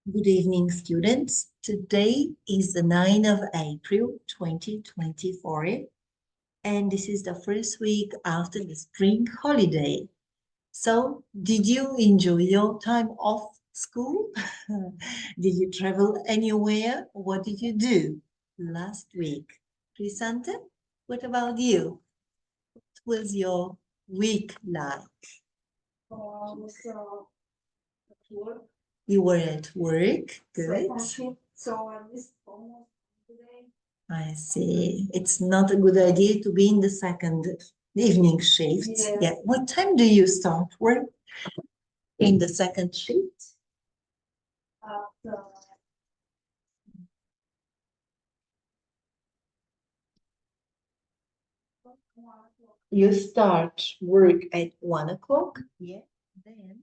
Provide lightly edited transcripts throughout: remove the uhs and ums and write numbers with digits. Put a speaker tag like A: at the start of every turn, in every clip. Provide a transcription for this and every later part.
A: Good evening, students. Today is the 9th of April, 2024, and this is the first week after the spring holiday. So, did you enjoy your time off school? Did you travel anywhere? What did you do last week? Crisanta, what about you? What was your week like?
B: At work.
A: You were at work, good.
B: So I missed almost today.
A: I see. It's not a good idea to be in the second evening shift.
B: Yes.
A: Yeah. What time do you start work in the second shift?
B: At
A: You start work at 1 o'clock. Yeah. Then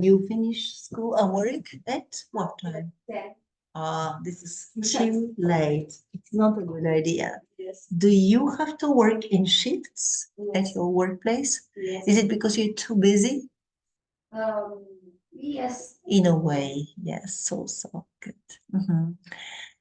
A: you finish school and work at what time?
B: 10.
A: This is too late. It's not a good idea.
B: Yes.
A: Do you have to work in shifts at
B: Yes.
A: your workplace?
B: Yes.
A: Is it because you're too busy?
B: Yes.
A: In a way, yes, so good.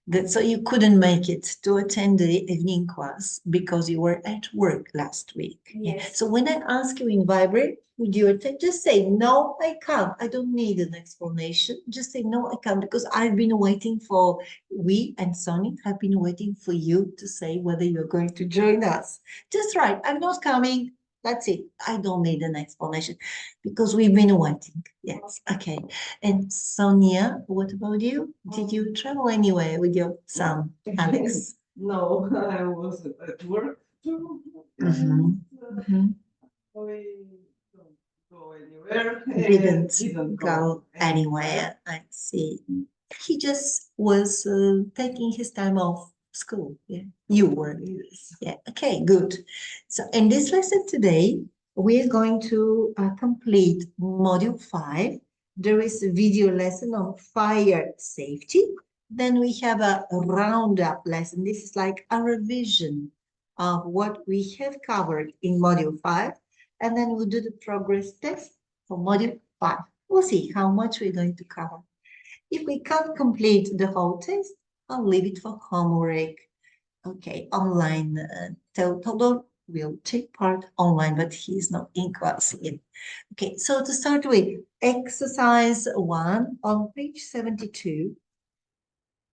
A: Good. So you couldn't make it to attend the evening class because you were at work last week.
B: Yes.
A: So when I ask you in Vibrate, would you attend? Just say, no, I can't. I don't need an explanation. Just say, no, I can't, because I've been waiting for, we and Sonny have been waiting for you to say whether you're going to join us. Just write, I'm not coming. That's it. I don't need an explanation because we've been waiting. Yes. Okay. And Sonia, what about you? Did you travel anywhere with your son, Alex?
B: No, I was at work too.
A: Mhm. Mhm.
B: We don't go anywhere.
A: Didn't go anywhere. I see. He just was taking his time off school. Yeah, you were.
B: Yes.
A: Yeah. Okay, good. So in this lesson today, we are going to complete module 5. There is a video lesson on fire safety. Then we have a roundup lesson. This is like a revision of what we have covered in module 5. And then we'll do the progress test for module 5. We'll see how much we're going to cover. If we can't complete the whole test, I'll leave it for homework. Okay, online. Todo will take part online, but he's not in class yet. Okay, so to start with, exercise 1 on page 72.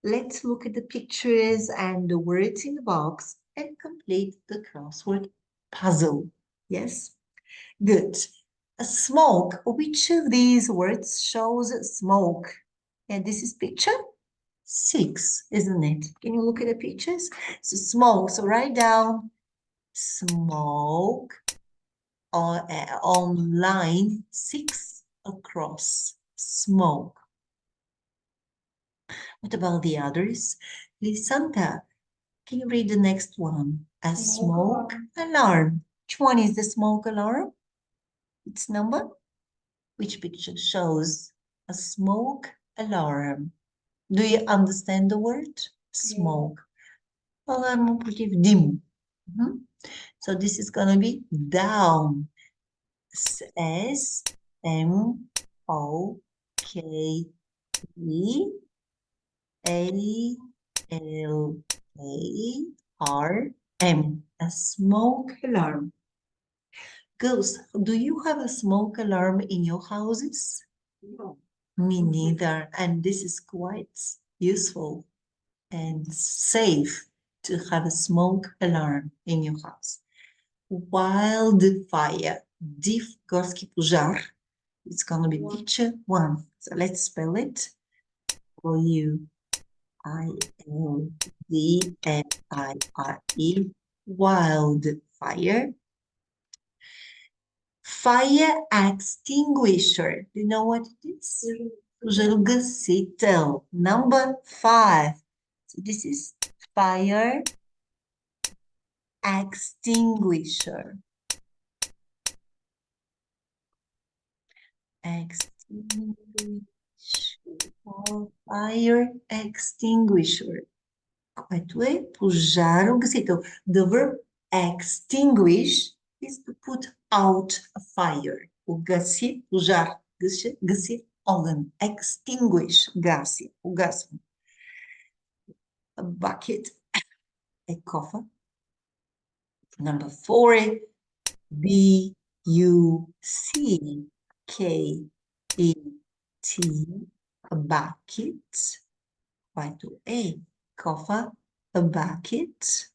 A: Let's look at the pictures and the words in the box and complete the crossword puzzle. Yes? Good. A smoke. Which of these words shows smoke? And this is picture 6, isn't it? Can you look at the pictures? So smoke. So write down smoke on line 6 across. Smoke. What about the others? Lisanta, can you read the next one? A smoke alarm. Which one is the smoke alarm? Its number? Which picture shows a smoke alarm? Do you understand the word? Smoke. Alarm motivo dim. So this is going to be down. S M O K E A L A R M. A smoke alarm. Girls, do you have a smoke alarm in your houses?
B: No.
A: Me neither. And this is quite useful and safe to have a smoke alarm in your house. Wildfire. Div gorski pożar. It's going to be picture 1. So let's spell it for you. Wildfire. Wildfire. Fire extinguisher. Do you know what it is? Žargasitel. Number 5. So this is fire extinguisher. Fire extinguisher. Correto é pujar o gasito. The verb extinguish is to put out a fire. O gasi, pujar, gasi, огън. Extinguish, гаси, угасвам. A bucket, a coffer. Number 4, B-U-C-K-E-T, a bucket. 5-A, coffer, a bucket.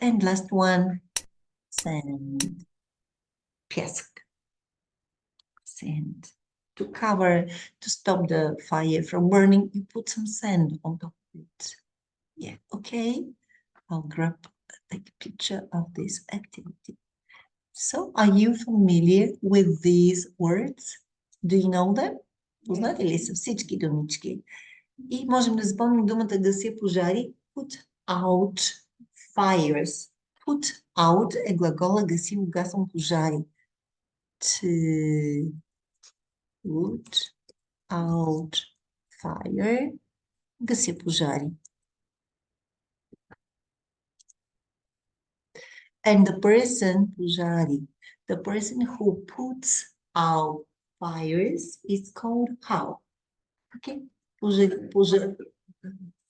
A: And last one, sand, песък. Sand. To cover, to stop the fire from burning, you put some sand on top of it. Yeah, okay. I'll take a picture of this activity. So, are you familiar with these words? Do you know them? Познати ли са всички думички? И можем да запомним думата гася пожари. Put out fires. Put out е глагола гаси, угасвам пожари. To put out fire. Гася пожари. And the person, pujari, the person who puts out fires is called how? Okay,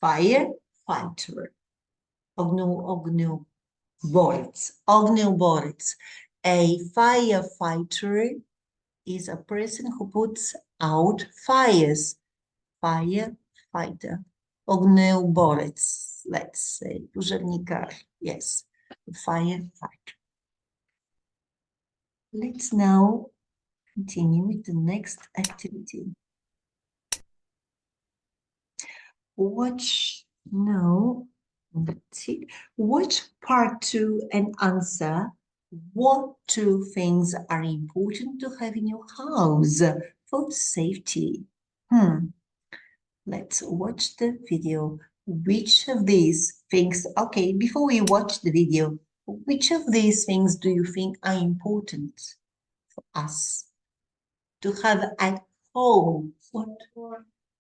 A: firefighter. Огнеуборец. A firefighter is a person who puts out fires. Firefighter. Огнеуборец, let's say, пожарникар, yes. Firefighter. Let's now continue with the next activity. Watch now. Let's see. Watch part 2 and answer what 2 things are important to have in your house for safety. Let's watch the video. Which of these things, okay, before we watch the video, which of these things do you think are important for us to have at home? What?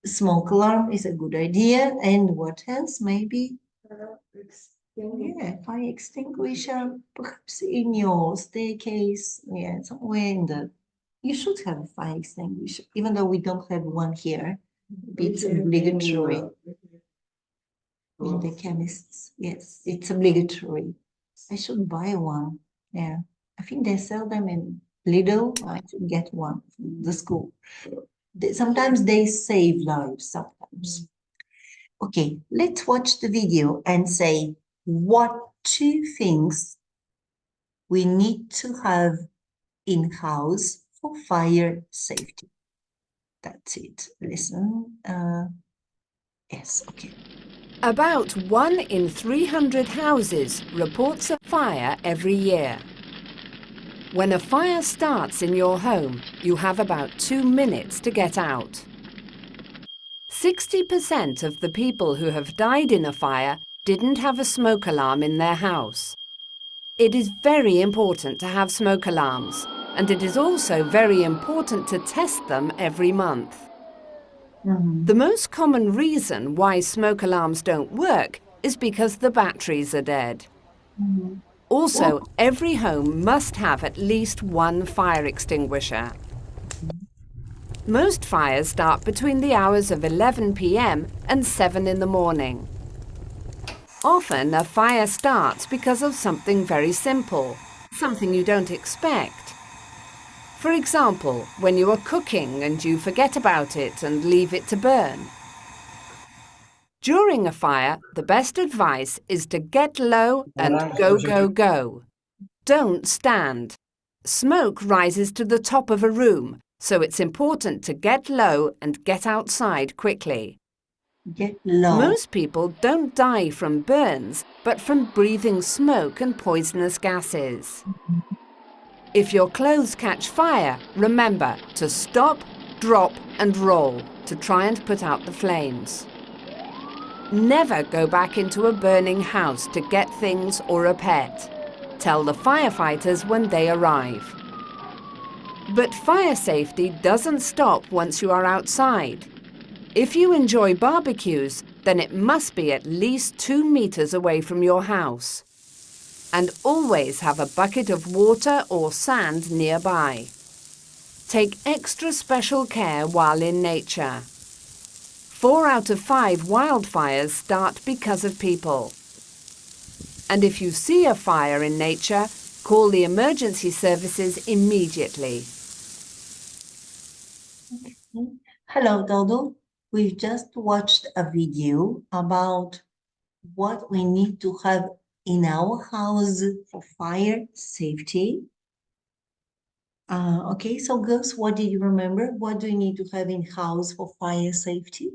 A: Smoke alarm is a good idea. And what else? Maybe? Yeah, fire extinguisher, perhaps in your staircase. Yeah, somewhere in the... You should have a fire extinguisher, even though we don't have one here. It's obligatory. In the chemists, yes, it's obligatory. I should buy one. Yeah, I think they sell them in Lidl. I should get one from the school. Sometimes they save lives, sometimes. Okay, let's watch the video and say what 2 things we need to have in-house for fire safety. That's it. Listen. Yes, okay.
C: About 1 in 300 houses reports a fire every year. When a fire starts in your home, you have about 2 minutes to get out. 60% of the people who have died in a fire didn't have a smoke alarm in their house. It is very important to have smoke alarms, and it is also very important to test them every month. The most common reason why smoke alarms don't work is because the batteries are dead. Also, every home must have at least 1 fire extinguisher. Most fires start between the hours of 11 p.m. and 7 in the morning. Often a fire starts because of something very simple, something you don't expect. For example, when you are cooking and you forget about it and leave it to burn. During a fire, the best advice is to get low and go, go, go. Don't stand. Smoke rises to the top of a room, so it's important to get low and get outside quickly.
A: Get low.
C: Most people don't die from burns, but from breathing smoke and poisonous gases. If your clothes catch fire, remember to stop, drop and roll to try and put out the flames. Never go back into a burning house to get things or a pet. Tell the firefighters when they arrive. But fire safety doesn't stop once you are outside. If you enjoy barbecues, then it must be at least 2 meters away from your house. And always have a bucket of water or sand nearby. take extra special care while in nature. 4 out of 5 wildfires start because of people. And if you see a fire in nature, call the emergency services immediately.
A: Hello, Dodo. We've just watched a video about what we need to have in our house for fire safety. Okay, so girls, what did you remember? What do you need to have in house for fire safety?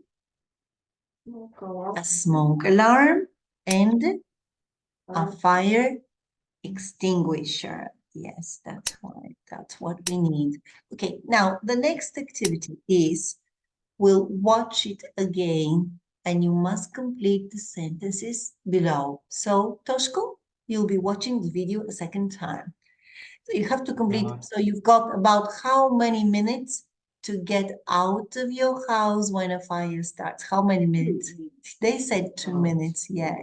A: A smoke alarm and a fire extinguisher. Yes, that's right. That's what we need. Okay, now the next activity is we'll watch it again and you must complete the sentences below. So, Toshko, you'll be watching the video a second time. So you have to complete, so you've got about how many minutes to get out of your house when a fire starts? How many minutes? They said 2 minutes, yeah.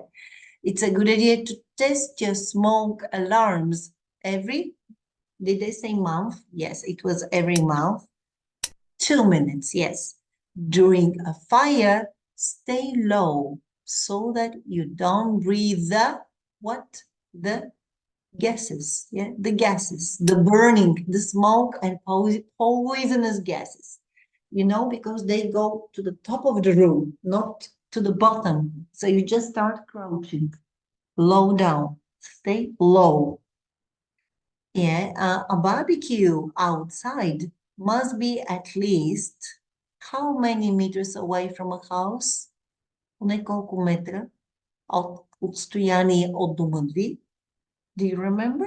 A: It's a good idea to test your smoke alarms did they say month? Yes, it was every month. 2 minutes, yes. During a fire, stay low so that you don't breathe the gases, yeah, the gases, the burning, the smoke and poisonous gases, you know, because they go to the top of the room, not to the bottom. So you just start crouching, low down, stay low. Yeah, a barbecue outside must be at least how many meters away from a house? Поне колко метра от отстояние от дома ви? Do you remember?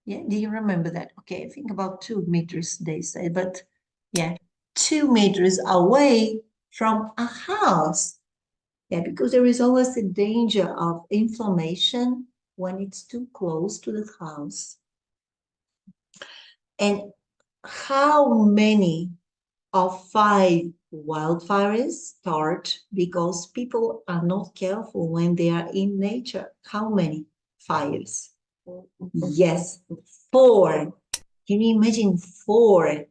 A: Yeah, do you remember that? Okay, I think about 2 meters, they say, but yeah, 2 meters away from a house. Yeah, because there is always a danger of inflammation when it's too close to the house. And how many of 5 wildfires start because people are not careful when they are in nature? How many fires? Yes, 4. Can you imagine 4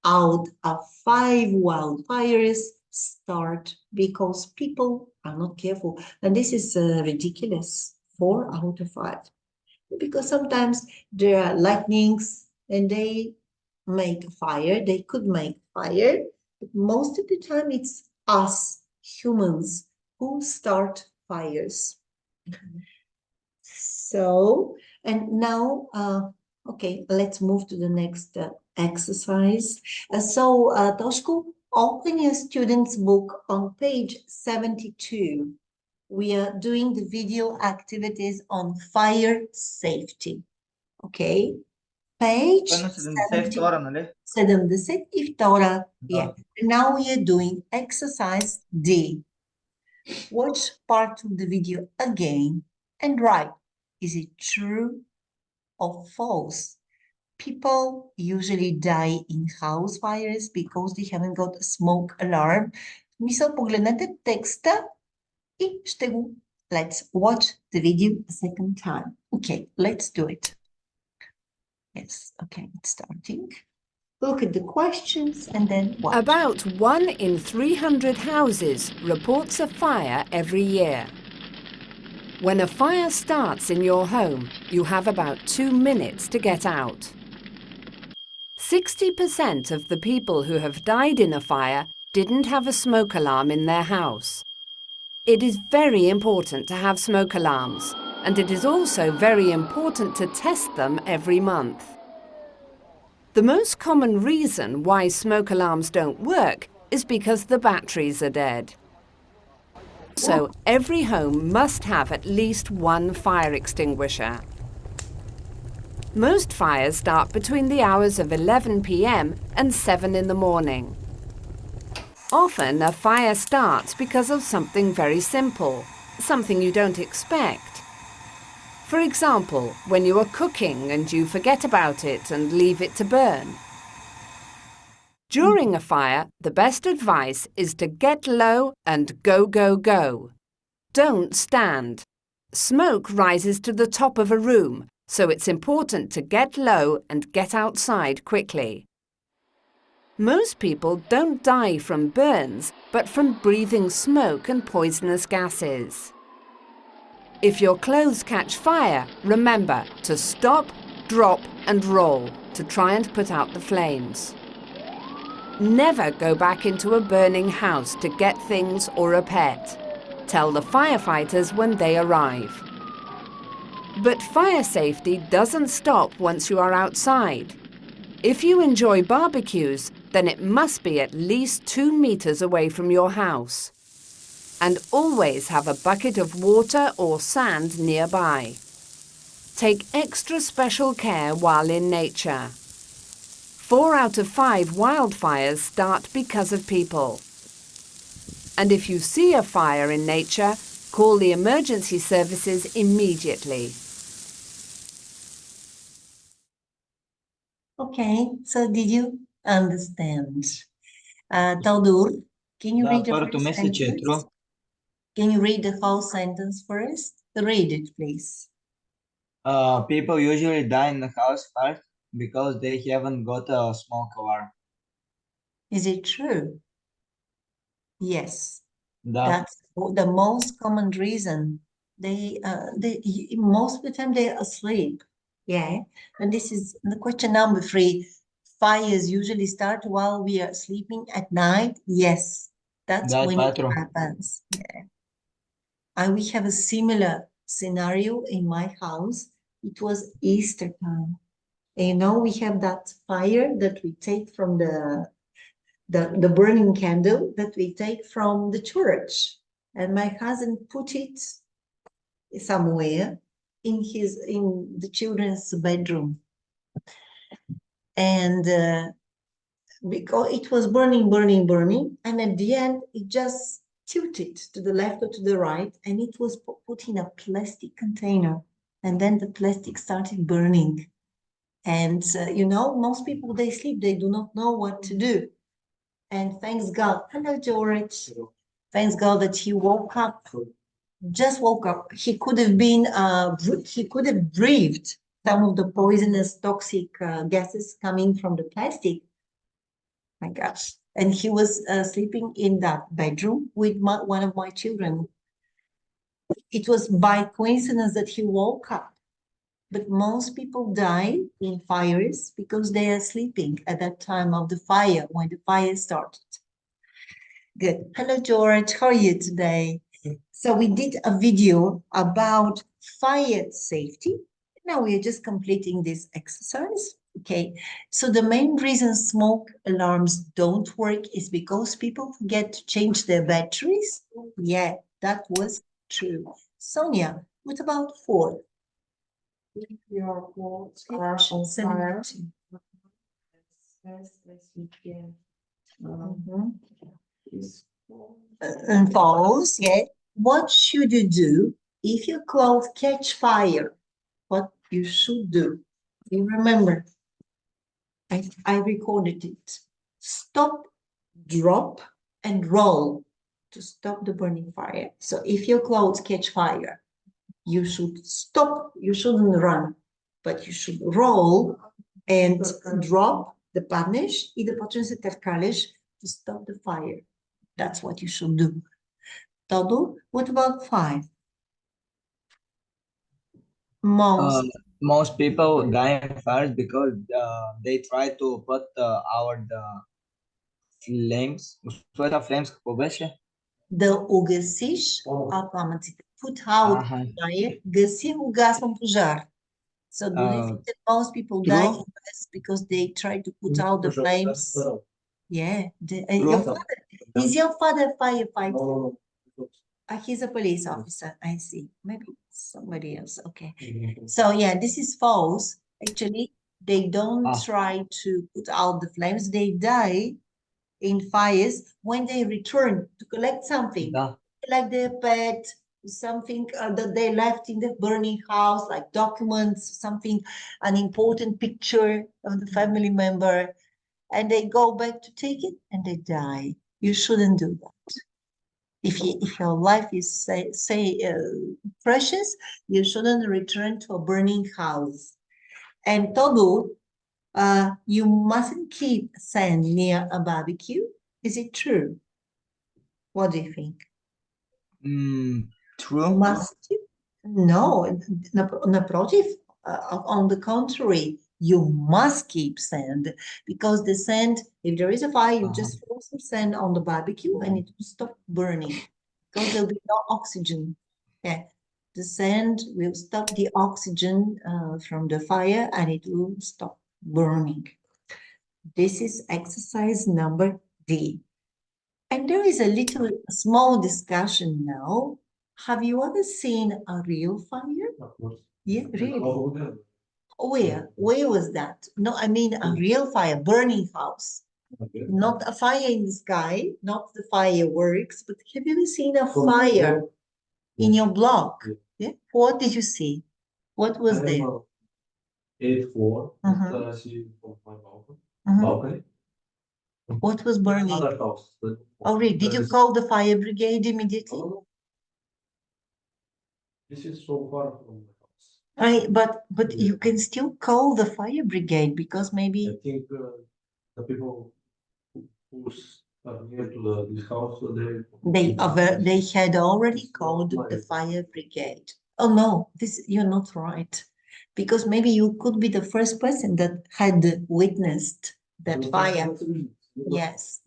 A: out of 5 wildfires start because people are not careful? And this is ridiculous. 4 out of 5. Because sometimes there are lightnings and they make fire. They could make fire. But most of the time it's us humans who start fires. So, and now, okay, let's move to the next exercise. Toshko, open your student's book on page 72. We are doing the video activities on fire safety. Okay, page 72. Yeah. Now we are doing exercise D. Watch part of the video again and write, is it true or false? People usually die in house fires because they haven't got a smoke alarm. Мисъл, погледнете текста и ще го... Let's watch the video a second time. Okay, let's do it. Yes, okay, it's starting. Look at the questions and then watch.
C: About 1 in 300 houses reports a fire every year. When a fire starts in your home, you have about 2 minutes to get out. 60% of the people who have died in a fire didn't have a smoke alarm in their house. It is very important to have smoke alarms, and it is also very important to test them every month. The most common reason why smoke alarms don't work is because the batteries are dead. So every home must have at least one fire extinguisher. Most fires start between the hours of 11 p.m. and 7 in the morning. Often a fire starts because of something very simple, something you don't expect. For example, when you are cooking and you forget about it and leave it to burn. During a fire, the best advice is to get low and go, go, go. Don't stand. Smoke rises to the top of a room, so it's important to get low and get outside quickly. Most people don't die from burns, but from breathing smoke and poisonous gases. If your clothes catch fire, remember to stop, drop and roll to try and put out the flames. Never go back into a burning house to get things or a pet. Tell the firefighters when they arrive. But fire safety doesn't stop once you are outside. If you enjoy barbecues, then it must be at least 2 meters away from your house. And always have a bucket of water or sand nearby. Take extra special care while in nature. 4 out of 5 wildfires start because of people. And if you see a fire in nature, call the emergency services immediately.
A: Okay, so did you understand? Taudur, can you
D: Da,
A: read the
D: fără tu
A: first
D: message,
A: sentence?
D: true?
A: Can you read the whole sentence first? Read it, please.
D: People usually die in the house first because they haven't got a smoke alarm.
A: Is it true? Yes,
D: Da,
A: that's the most common reason. Most of the time they're asleep. Yeah, and this is the question number 3. Fires usually start while we are sleeping at night. Yes, that's
D: da,
A: when it
D: 4.
A: happens. Yeah. We have a similar scenario in my house. It was Easter time. And, you know, we have that fire that we take from the burning candle that we take from the church. And my cousin put it somewhere in the children's bedroom. And because it was burning, and at the end it just tilted to the left or to the right, and it was put in a plastic container, and then the plastic started burning. And you know, most people, they sleep, they do not know what to do. And thanks God, hello George, thanks God that he woke up, just woke up. He could have been, he could have breathed some of the poisonous toxic gases coming from the plastic. My gosh. And he was sleeping in that bedroom with one of my children. It was by coincidence that he woke up. But most people die in fires because they are sleeping at that time of the fire, when the fire started. Good. Hello, George. How are you today? So we did a video about fire safety. Now we are just completing this exercise. Okay. So the main reason smoke alarms don't work is because people forget to change their batteries. Yeah, that was true. Sonia, what about 4?
B: If your clothes are on fire,
A: 17.
B: as fast as you can. Is
A: And false, yeah. What should you do if your clothes catch fire? What you should do? You remember? I recorded it. Stop, drop, and roll to stop the burning fire. So if your clothes catch fire, you should stop. You shouldn't run, but you should roll and drop the punish e depois intercalas to stop the fire. That's what you should do. Todo, what about 5?
D: Most people die first because they try to put out the flames. Ușoară flames cu povestea?
A: The ugasish automatic put out
D: Aha.
A: fire, găsim o gasă în pujar. So do you think that most people die
D: True.
A: first because they try to put out the flames? Yeah.
D: True.
A: Your father, is your father firefighter? He's a police officer. I see. Maybe somebody else. Okay. So yeah, this is false. Actually, they don't try to put out the flames. They die in fires when they return to collect something,
D: Da.
A: like their pet, something that they left in the burning house, like documents, something, an important picture of the family member, and they go back to take it and they die. You shouldn't do that. If your life is precious, you shouldn't return to a burning house. And todo, you mustn't keep sand near a barbecue. Is it true? What do you think?
D: True.
A: Must you? No, naprotiv, on the contrary, you must keep sand because the sand, if there is a fire, you just throw some sand on the barbecue and it will stop burning because there'll be no oxygen. Yeah, the sand will stop the oxygen from the fire and it will stop burning. This is exercise number D. And there is a small discussion now. Have you ever seen a real fire?
B: Of course.
A: Yeah, really.
B: Oh,
A: Where? Where was that? No, I mean a real fire, burning house.
B: okay.
A: Not a fire in the sky, not the fireworks, but have you ever seen a
B: From-
A: fire in your block?
B: Yeah.
A: Yeah. What did you see? What was
B: I
A: there?
B: have a 8-4
A: Mhm.
B: that I see from my
A: Mhm.
B: balcony.
A: What was burning?
B: Another house.
A: Oh, really? Did you
B: There is-
A: call the fire brigade immediately?
B: Oh. This is so far from the house.
A: But
B: Yeah.
A: you can still call the fire brigade because
B: I
A: maybe
B: think the people who's near to this house, so
A: they had already called the fire brigade. Oh no, you're not right. Because maybe you could be the first person that had witnessed that fire. Yes.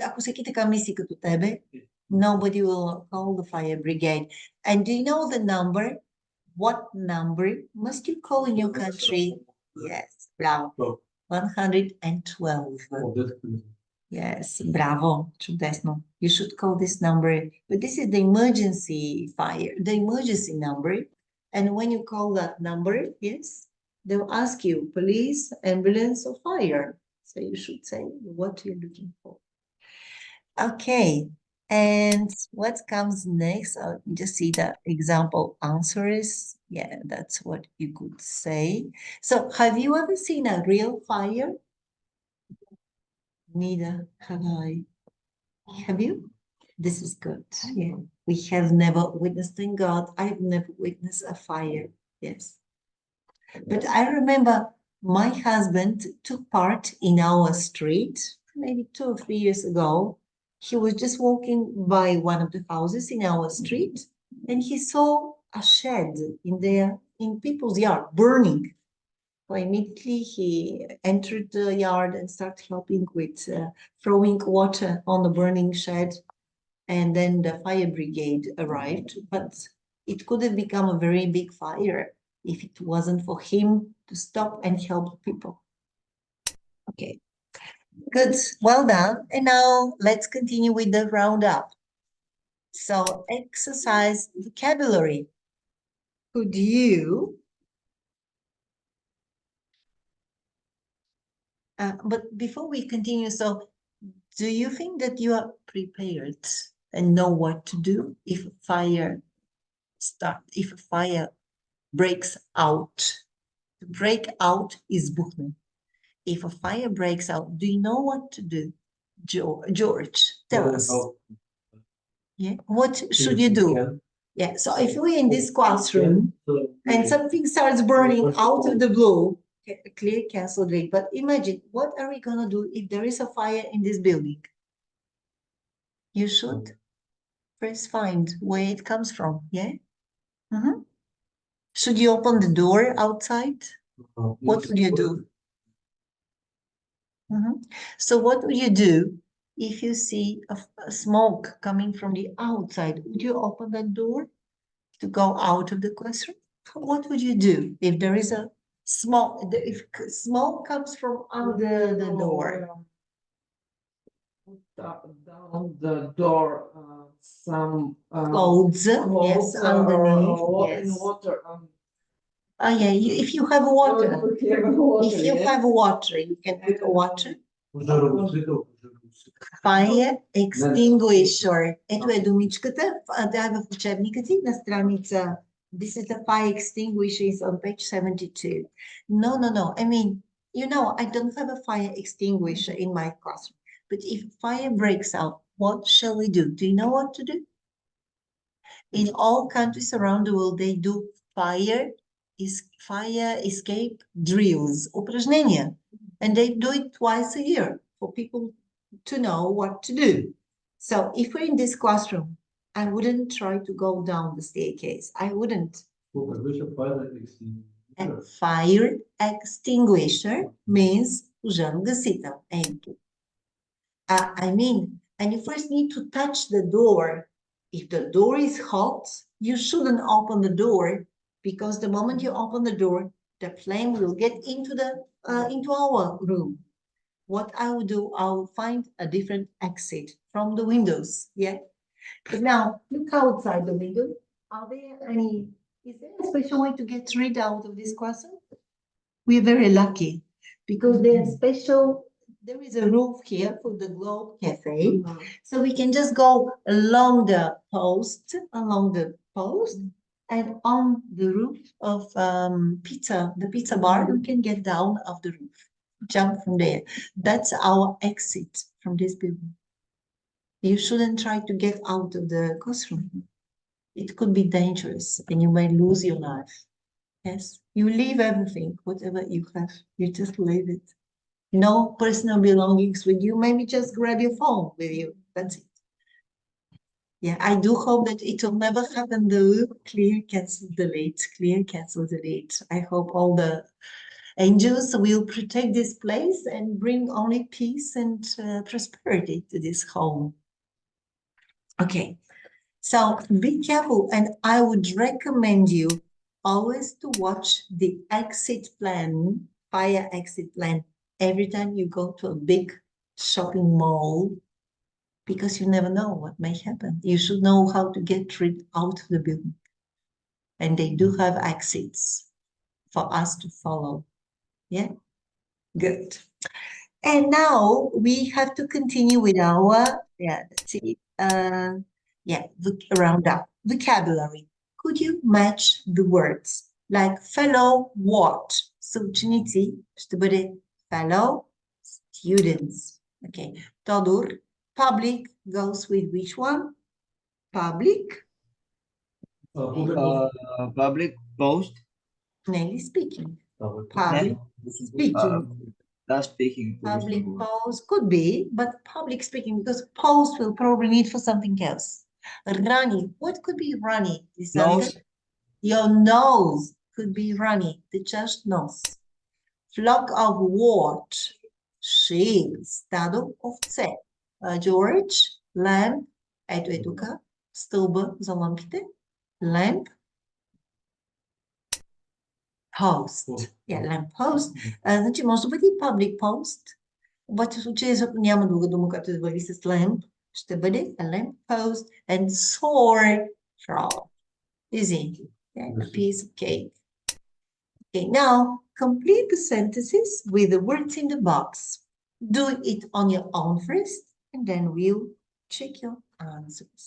A: Ако всеки така мисли като тебе, nobody will call the fire brigade. And do you know the number? What number must you call in your country? Yes, bravo. 112. Yes, bravo, чудесно. You should call this number, but this is the emergency fire, the emergency number. And when you call that number, yes, they'll ask you police, ambulance, or fire. So you should say what you're looking for. Okay, and what comes next? I'll just see the example answers. Yeah, that's what you could say. So have you ever seen a real fire? Neither have I. Have you? This is good. Yeah. We have never witnessed, thank God, I've never witnessed a fire. Yes. But I remember my husband took part in our street maybe 2 or 3 years ago. He was just walking by one of the houses in our street and he saw a shed in people's yard burning. So immediately he entered the yard and started helping with throwing water on the burning shed. And then the fire brigade arrived, but it could have become a very big fire if it wasn't for him to stop and help people. Okay, good, well done. And now let's continue with the roundup. So exercise vocabulary. Could you but before we continue, so do you think that you are prepared and know what to do if a fire breaks out? To break out is buchnen. If a fire breaks out, do you know what to do? George, tell us. Yeah, what should you do? Yeah, so if we're in this classroom and something starts burning out of the blue, clear, cancel, delete. But imagine, what are we gonna do if there is a fire in this building? You should first find where it comes from, yeah? Should you open the door outside? What would you do? So what would you do if you see a smoke coming from the outside? Would you open that door to go out of the classroom? What would you do if there is a smoke, if smoke comes from under the door?
B: Down the door, some
A: Clothes, yes, underneath,
B: in
A: yes.
B: water.
A: Oh yeah, if you have water, if you
B: yeah.
A: have water, you can put water. Fire extinguisher. Ето е думичката. Да, в учебника ти на страница. This is the fire extinguisher is on page 72. No. I mean, you know, I don't have a fire extinguisher in my classroom. But if fire breaks out, what shall we do? Do you know what to do? In all countries around the world, they do fire escape drills, упражнения, and they do it twice a year for people to know what to do. So if we're in this classroom, I wouldn't try to go down the staircase. I wouldn't. A fire extinguisher means o jangasita. I mean, and you first need to touch the door. If the door is hot, you shouldn't open the door, because the moment you open the door, the flame will get into our room. What I will do, I will find a different exit from the windows. Yeah. But now look outside the window. Are there any? Is there a special way to get rid out of this classroom? We're very lucky because there's special. There is a roof here for the Globe Cafe, so we can just go along the post, and on the roof of the pizza bar, we can get down off the roof, jump from there. That's our exit from this building. You shouldn't try to get out of the classroom. It could be dangerous, and you may lose your life. Yes, you leave everything, whatever you have, you just leave it. No personal belongings with you, maybe just grab your phone with you. That's it. Yeah, I do hope that it will never happen though. Clear, cancel, delete, clear, cancel, delete. I hope all the angels will protect this place and bring only peace and prosperity to this home. Okay, so be careful, and I would recommend you always to watch the exit plan, fire exit plan, every time you go to a big shopping mall, because you never know what may happen. You should know how to get rid out of the building. And they do have exits for us to follow. Yeah, good. And now we have to continue with our, roundup. Vocabulary. Could you match the words? Like fellow what? So ученици ще бъде fellow students. Okay. Тодор, public goes with which one? Public,
D: Public post.
A: Nelly speaking.
B: Public.
A: Public speaking.
D: That's speaking.
A: Public post could be, but public speaking, because post will probably need for something else. Runny, what could be runny?
D: Nose.
A: Your nose could be runny, the just nose. Flock of what? Sheep, стадо овце. George, lamp, ето е тук, стълба за лампите. Lamp, post. Yeah, lamp post. Значи може да бъде public post, обаче в случая, защото няма друга дума, която да върви с lamp, ще бъде a lamp post and sword frog. Easy. Yeah, a piece of cake. Okay, now complete the sentences with the words in the box. Do it on your own first, and then we'll check your answers.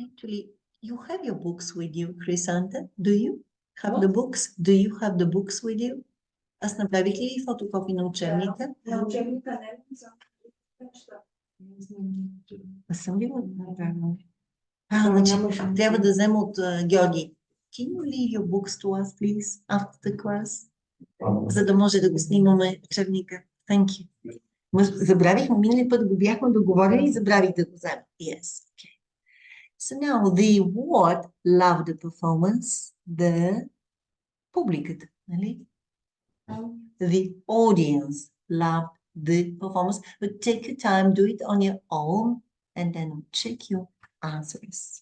A: Actually, you have your books with you, Chrysanta. Do you have the books? Do you have the books with you? Аз направих ли фотокопи на учебника?
E: На учебника не съм.
A: Аз съм ли го направила? Значи, трябва да взема от Георги. Can you leave your books to us, please, after the class? За да може да го снимаме учебника. Thank you. Забравихме, минали път го бяхме договорили и забравих да го взема. Yes, okay. So now the what loved the performance? The публиката, нали? The audience loved the performance, but take your time, do it on your own, and then check your answers.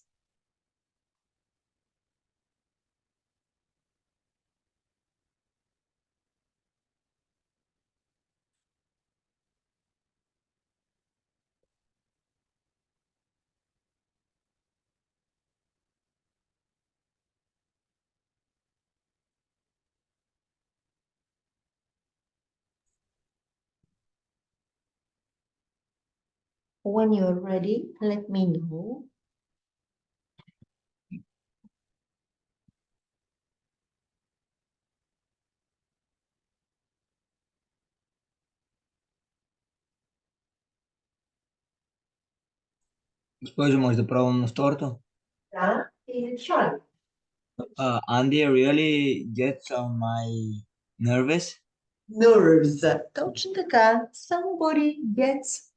A: When you're ready, let me know.
D: Госпожо, може да пробвам второто?
A: Да, и try.
D: Andy really gets on my nervous.
A: Nerves. Точно така. Somebody gets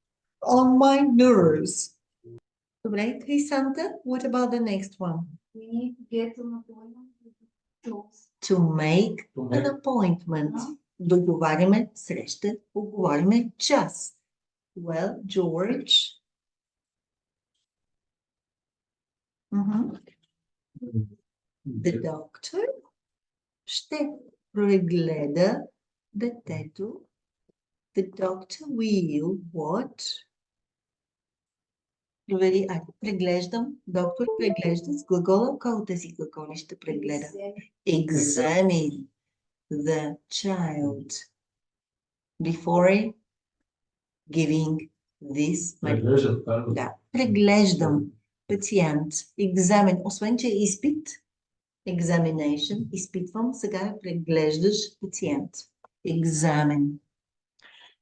A: on my nerves. Добре, Хрисанта, what about the next one?
E: We need to get an appointment with the clothes.
A: To make
B: To
A: an
B: make-
A: appointment. Договаряме среща, оговаряме час. Well, George. Mhm. The doctor ще прегледа детето. The doctor will what? Провери, преглеждам. Доктор преглежда с глагола. Кой от тези глаголи ще прегледа? Examine the child before giving this medication.
B: Преглеждат, казват.
A: Да, преглеждам пациент. Екзамен, освен че е изпит, examination, изпитвам, сега преглеждаш пациент. Екзамен.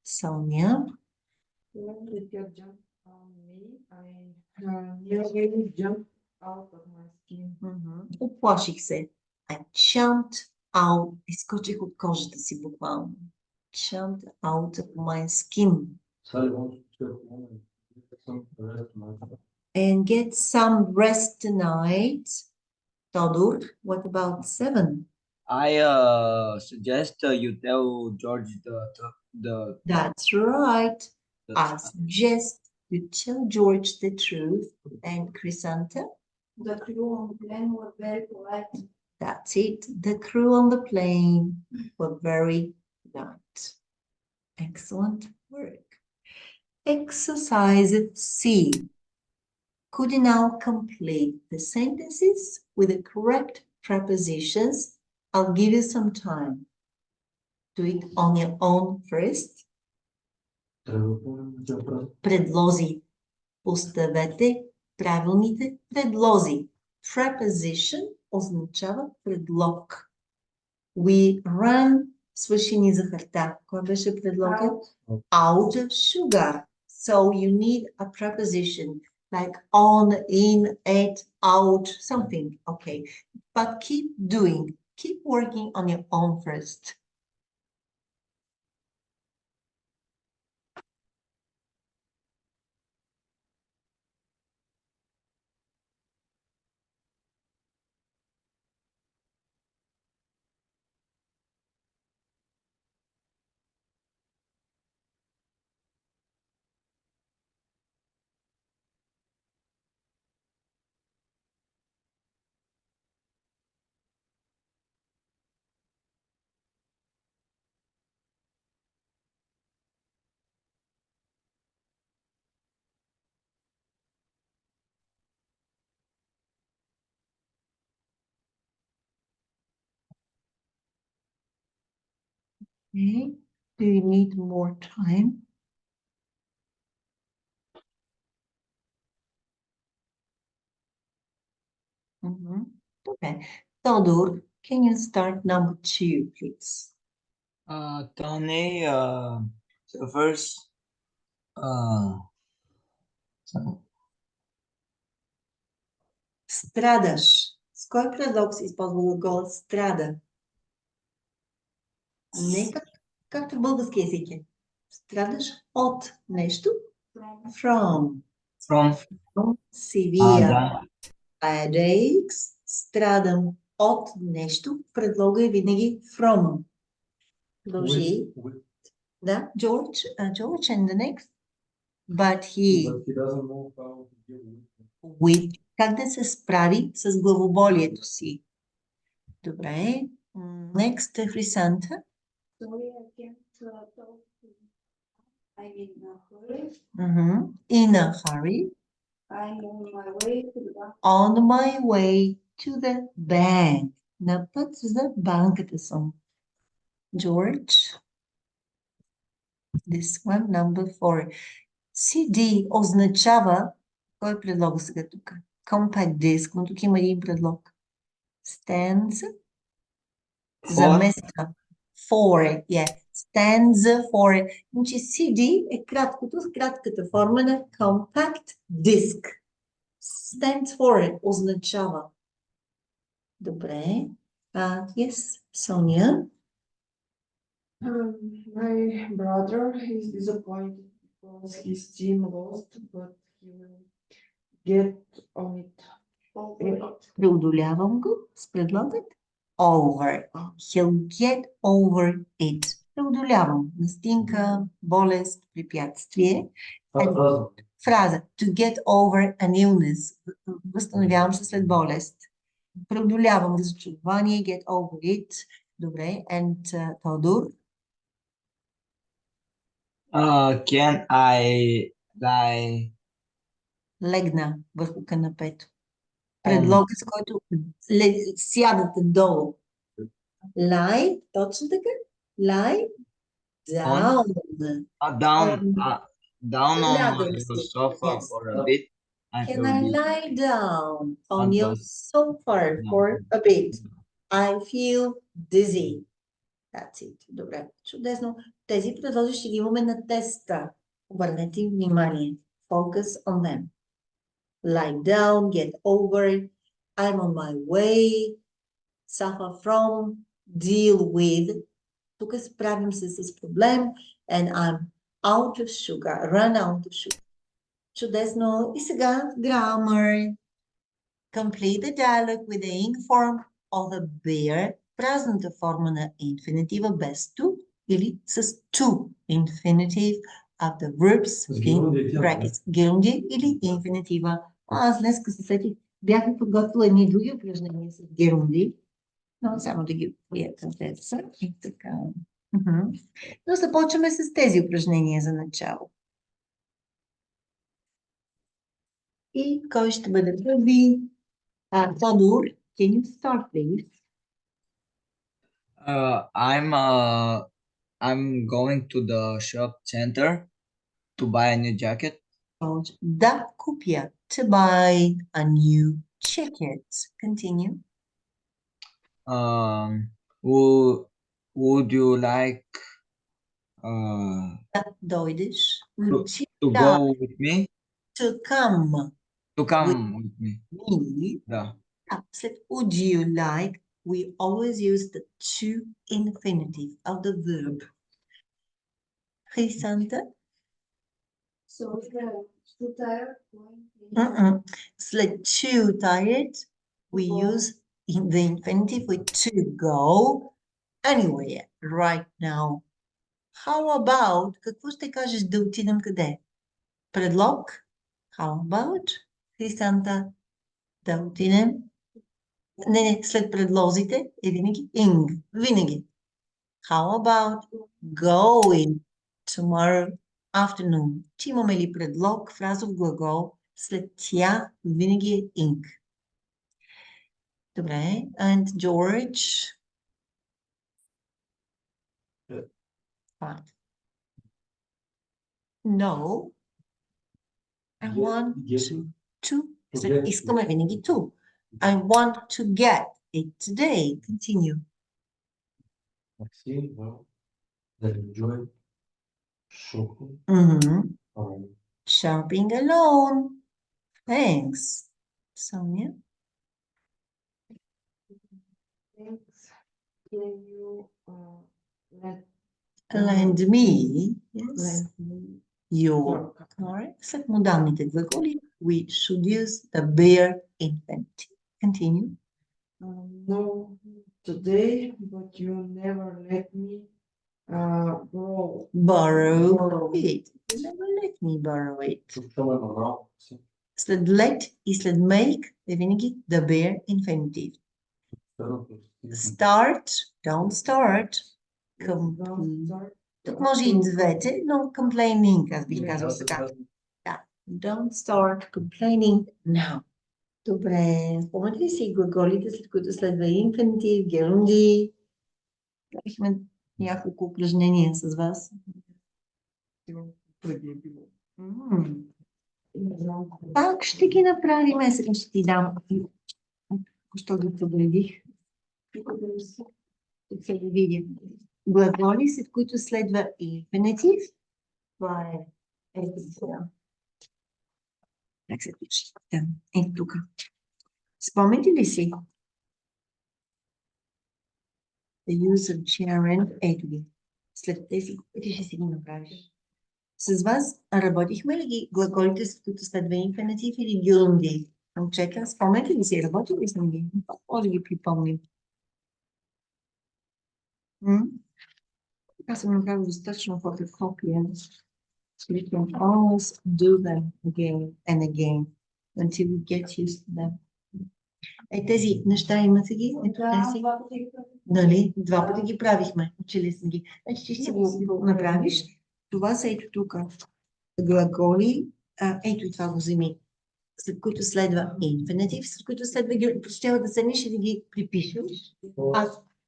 A: Соня.
E: When the dog jumped on me, I nearly jumped out of my skin.
A: Оплаших се. I jumped out. Изкочих от кожата си буквално. Jumped out of my skin.
B: Sally wants to check home and get some rest tonight.
A: And get some rest tonight. Todor, what about 7?
D: I suggest you tell George the
A: That's right.
D: the-
A: I suggest you tell George the truth. And Chrysanta?
E: The crew on the plane were very polite.
A: That's it. The crew on the plane were very polite. Excellent work. Exercise C. Could you now complete the sentences with the correct prepositions? I'll give you some time. Do it on your own first.
B: Трябва да помним, че е празник.
A: Предлози. Поставете правилните предлози. Preposition означава предлог. We run свършени захарта. Кой беше предлогът? Out of sugar. So you need a preposition like on, in, at, out, something. Okay. But keep doing. Keep working on your own first. Okay. Do you need more time? Okay. Todor, can you start number 2, please?
D: Tony so first so-
A: Страдаш. С кой предлог се използва глагола страда? Не както в български език е. Страдаш от нещо.
E: From
A: From.
D: from
A: Severe
D: да.
A: headaches. Страдам от нещо. Предлога е винаги from. Продължи.
B: With-
A: Да, George. George and the next. But he.
B: But he doesn't know how to deal with it.
A: With. Как да се справи с главоболието си. Добре. Next, Хрисанта.
E: sorry, I can't talk to you. I'm in a hurry.
A: In a hurry.
E: I'm on my way to the bank.
A: On my way to the bank. На път за банката съм. George. This one, number 4. CD означава, кой е предлог сега тук? Compact disc, но тук има един предлог. Stands. Замества. For, yeah. Stands for. Значи CD е кратката форма на compact disc. stands for, означава. Добре. Yes, Sonia.
E: My brother is disappointed because his team lost, but he will get on it.
A: Преодолявам го с предлогът over. He'll get over it. Преодолявам. Настинка, болест, препятствие.
B: Фраза.
A: Фраза. To get over an illness. Възстановявам се след болест. Преодолявам разочарование. Get over it. Добре. And Тодор.
D: Can I lie
A: Легна върху канапето.
D: on
A: Предлога, с който сядате долу. Lie, точно така. Lie down.
D: down down on
A: Лягам
D: your
A: си.
D: sofa
A: Yes.
D: for a bit? I
A: Can
D: will
A: I
D: be
A: lie down on
D: Not
A: your
D: those.
A: sofa
D: No.
A: for a bit? I feel dizzy. That's it. Добре, чудесно. Тези предлози ще ги имаме на теста. Обърнете им внимание. Focus on them. Lie down, get over it. I'm on my way. Suffer from, deal with. Тук справим се с проблем. And I'm out of sugar. Run out of sugar. Чудесно. И сега grammar. Complete the dialogue with the ing form of the bear. Празната форма на инфинитива без to или с to infinitive of the verbs
B: С
A: in
B: герундия тя,
A: brackets. Герундия или инфинитива. Аз днес се сетих, бях подготвила едни други упражнения с герунди, но само да ги приятам те са и така. Но започваме с тези упражнения за начало. И кой ще бъде първи? Тодор, can you start, please?
D: I'm going to the shop center to buy a new jacket.
A: Да купя. To buy a new jacket. Continue.
D: Would you like
A: Да дойдеш.
D: to
A: Да,
D: go with me?
A: to come.
D: To come with me?
A: Me.
D: Да.
A: След would you like, we always use the to infinitive of the verb. Хрисанта?
E: So, too tired.
A: След too tired, we use in the infinitive with to go anywhere right now. How about, какво ще кажеш да отидем къде? Предлог? How about? Хрисанта, да отидем? Не, след предлозите е винаги ing. Винаги. How about going tomorrow afternoon? Ти имаме ли предлог, фразов глагол, след тя винаги е ing. Добре. And George? Fine. No. I want to. Искаме винаги to. I want to get it today. Continue.
B: Maxine, well, that enjoy shopping.
A: Shopping alone. Thanks. Sonia?
E: Thanks. Can you
A: Lend me. Yes.
E: lend me
A: Your
E: your
A: car. След модалните глаголи, we should use the bare infinitive. Continue.
E: No, today, but you never let me
A: Borrow it. You never let me borrow it.
B: Чувстваме морал.
A: След let и след make е винаги the bare infinitive. Start, don't start. Тук може и двете, но complaining, аз бих казал така. Don't start complaining now. Добре, спомняте ли си глаголите, след които следва инфинитив, герунди? Правихме няколко упражнения с вас. Пак ще ги направим, сега ще ти дам. Що ги подредих? Тук се да видя. Глаголи, след които следва инфинитив. Това е ето сега. Как се пише? Да, ето тук. Спомните ли си? The use of gerund, ето ги. След тези, ти ще си ги направиш. С вас работихме ли ги глаголите, с които следва инфинитив или гюнди? Чека, спомняте ли си, работили ли сме ги? Може да ги припомним. Аз съм направил достатъчно фотокопия. So we can always do them again and again until we get used to them. Тези неща имате ги? Ето тези. Нали? 2 пъти ги правихме. Учили сме ги. Значи ти ще го направиш. Това са ето тук глаголи. Ето и това го вземи. След които следва инфинитив, след които следва ги. Ще да седнеш и да ги припишеш.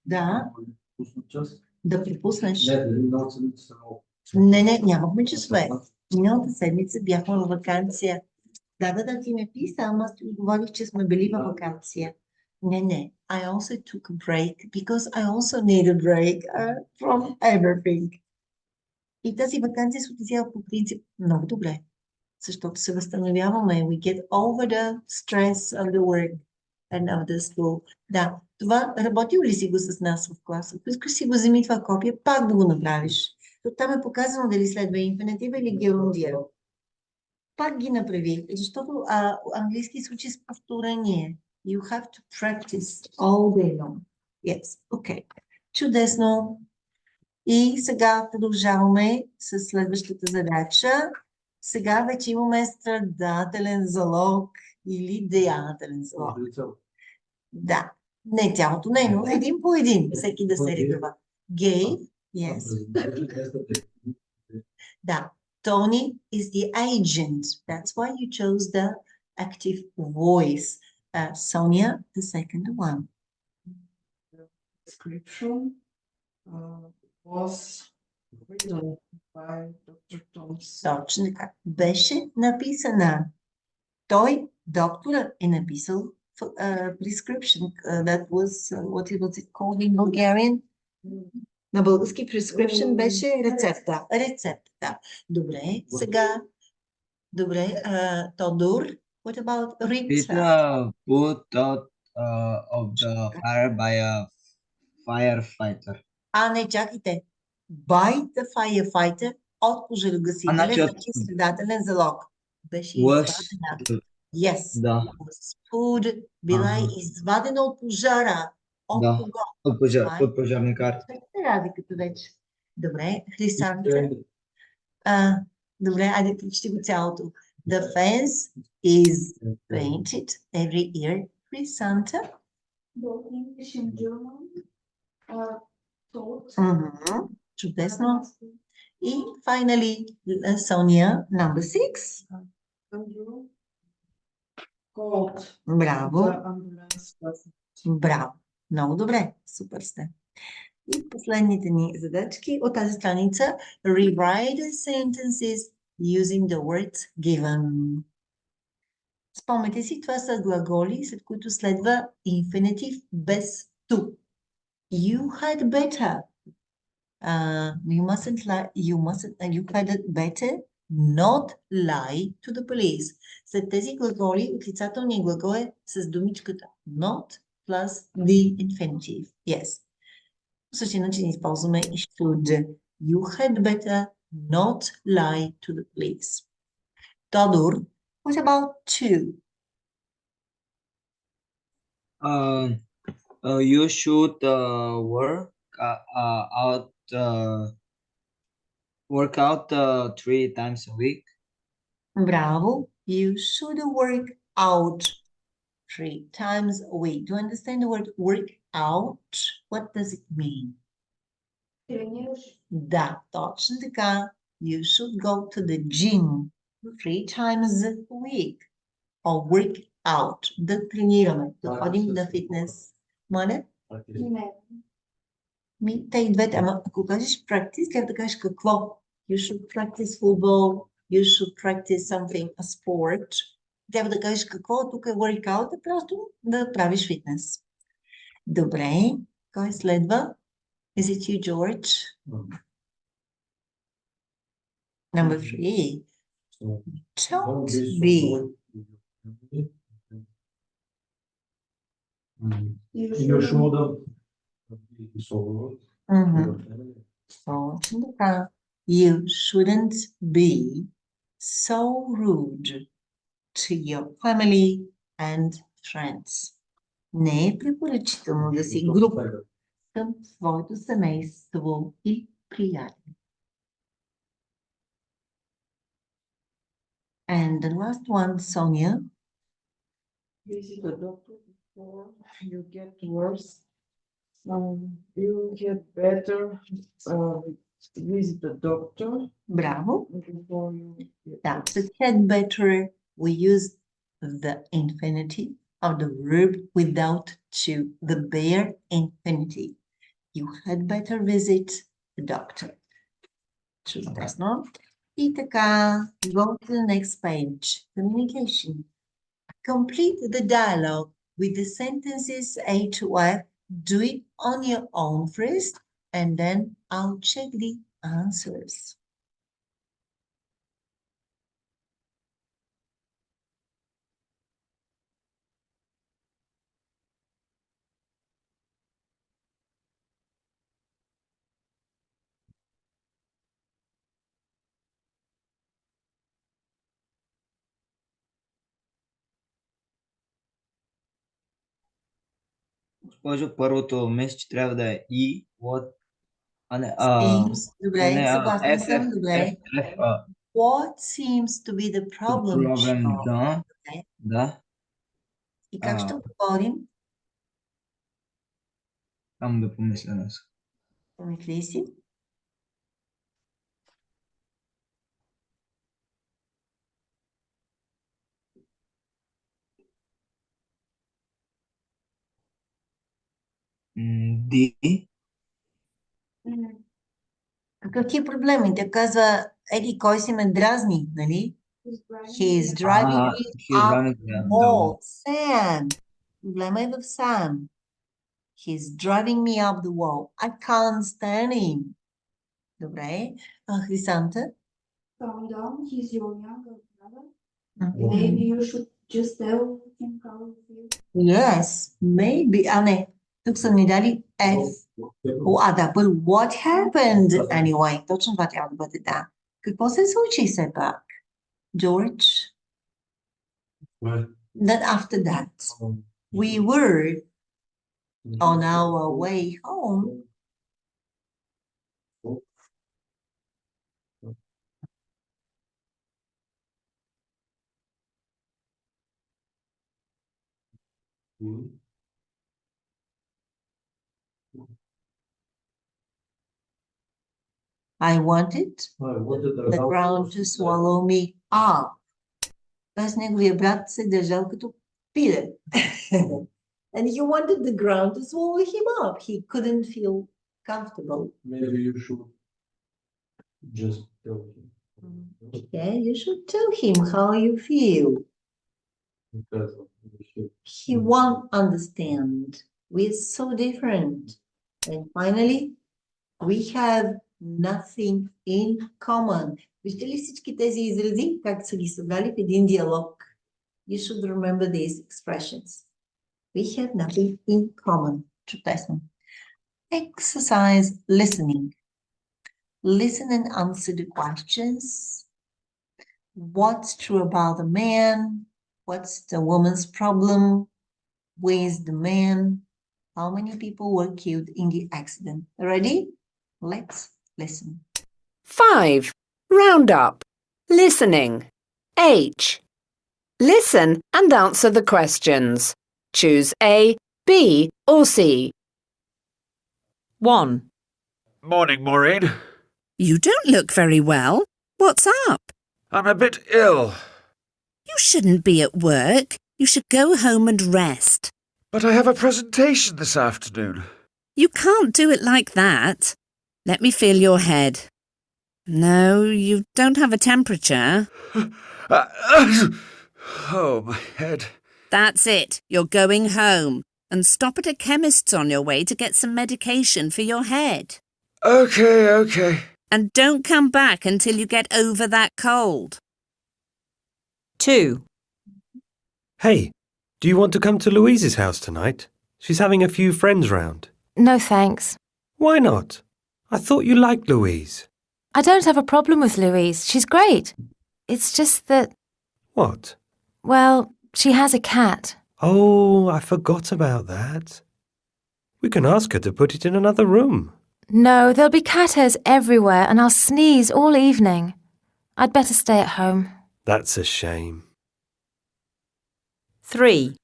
A: Да. Да припуснеш. Не, нямахме часове. Миналата седмица бяхме във ваканция. Да, ти ме писа, ама аз ти отговорих, че сме били във ваканция. Не. I also took a break because I also need a break from everything. И тази ваканция се отразява по принцип много добре, защото се възстановяваме. We get over the stress of the work and of the school. Да, това работил ли си го с нас в класа? Ако искаш си го вземи това копие, пак да го направиш. Там е показано дали следва инфинитив или герундия. Пак ги направи, защото английски случай с повторение. You have to practice all day long. Yes, okay. Чудесно. И сега продължаваме с следващата задача. Сега вече имаме страдателен залог или деятелен залог. Да, не цялото не, но един по един, всеки да се редува. Gave, yes. Да. Tony is the agent. That's why you chose the active voice. Sonia, the second one.
E: Description was written by Dr. Thompson.
A: Точно така. Беше написана. Той, доктора, е написал prescription. That was, what was it called in Bulgarian? На български prescription беше рецепта. Рецепта. Добре, сега. Добре, Тодор, what about
D: It
A: recept?
D: put out of the fire by a firefighter.
A: Не, чакайте. By the firefighter от пожарогасителя,
D: Значи от-
A: значи следателен залог. Беше
D: Was
A: извадена. Yes.
D: да,
A: Was put, била
D: Ага.
A: извадена от пожара. От
D: Да.
A: кого?
D: от пожарникар.
A: Каква е разликата вече? Добре, Хрисанта. Добре, айде прочети го цялото. The fence is painted every year. Хрисанта.
F: Both English and German are taught.
A: Чудесно. И finally, Sonia, number 6.
E: Andrew called
A: Браво.
E: the ambulance.
A: Браво. Много добре. Супер сте. И последните ни задачки от тази страница. Rewrite the sentences using the words given. Спомнете си, това са глаголи, след които следва инфинитив без to. You had better. You had better not lie to the police. След тези глаголи, отрицателният глагол е с думичката not plus the infinitive. Yes. По същия начин използваме и should. You had better not lie to the police. Тодор, what about to?
D: You should work out 3 times a week.
A: Bravo. You should work out 3 times a week. Do you understand the word work out? What does it mean?
F: Тренираш.
A: Да, точно така. You should go to the gym 3 times a week. Or work out. Да тренираме. Да ходим на фитнес. Моля?
F: Не.
A: Те и двете. Ама ако кажеш practice, трябва да кажеш какво? You should practice football. You should practice something, a sport. Трябва да кажеш какво. Тук е workout, просто да правиш фитнес. Добре. Кой следва? Is it you, George? Number 3. Don't be.
B: You show them the solo.
A: Мгм. Точно така. You shouldn't be so rude to your family and friends. Не е препоръчително да си груб към своето семейство и приятели. And the last one, Sonia.
E: Visit the doctor before you get worse. You get better, visit the doctor
A: Браво.
E: before you get
A: Да, to get better, we use the infinitive of the verb without to, the bare infinitive. You had better visit the doctor. Чудесно. И така, go to the next page. Communication. Complete the dialogue with the sentences A to F. Do it on your own first, and then I'll check the answers.
D: Госпожо, първото мисля, че трябва да е и, what, а не,
A: Seems,
D: не,
A: добре,
D: не,
A: съгласна съм,
D: FF,
A: добре.
D: FF,
A: What seems to be the problem,
D: проблем,
A: child?
D: да,
A: Добре.
D: да,
A: И как ще
D: А.
A: отговорим?
D: само да помисля днес.
A: Помисли си.
D: Ди,
A: Какъв ти е проблем? И тя казва, еди, кой си ме дразни, нали? He is driving me up the wall. Sam. Проблема е в Sam. He is driving me up the wall. I can't stand him. Добре. Хрисанта?
F: Calm down, he's your younger brother.
A: Мгм.
F: Maybe you should just tell him how you feel.
A: Yes, maybe. А не, тук са ни дали F. Да, but what happened anyway? Точно това трябва да бъде, да. Какво се случи все пак? George? Then after that, we were on our way home. I wanted the ground to swallow me up. Тоест неговия брат се държал като пиле. And he wanted the ground to swallow him up. He couldn't feel comfortable.
B: Maybe you should just tell him.
A: Yeah, you should tell him how you feel.
B: Because
A: He won't understand. We're so different. And finally, we have nothing in common. Вижте ли всички тези изрази, как са ги създали в един диалог? You should remember these expressions. We have nothing in common. Чудесно. Exercise listening. Listen and answer the questions. What's true about the man? What's the woman's problem? Where's the man? How many people were killed in the accident? Ready? Let's listen.
C: 5. Round up. Listening. H. Listen and answer the questions. Choose A, B or C.
G: 1.
H: Morning, Maureen.
G: You don't look very well. What's up?
H: I'm a bit ill,
G: You shouldn't be at work. You should go home and rest.
H: but I have a presentation this afternoon.
G: You can't do it like that. Let me feel your head. No, you don't have a temperature.
H: Oh, my head.
G: That's it. You're going home. And stop at a chemist's on your way to get some medication for your head.
H: Okay.
G: And don't come back until you get over that cold.
I: 2. Hey, do you want to come to Louise's house tonight? She's having a few friends round.
J: No, thanks.
I: Why not? I thought you liked Louise.
J: I don't have a problem with Louise. She's great. It's just that,
I: What?
J: well, she has a cat.
I: Oh, I forgot about that. We can ask her to put it in another room.
J: No, there'll be cat hairs everywhere and I'll sneeze all evening. I'd better stay at home.
I: That's a shame.
C: 3.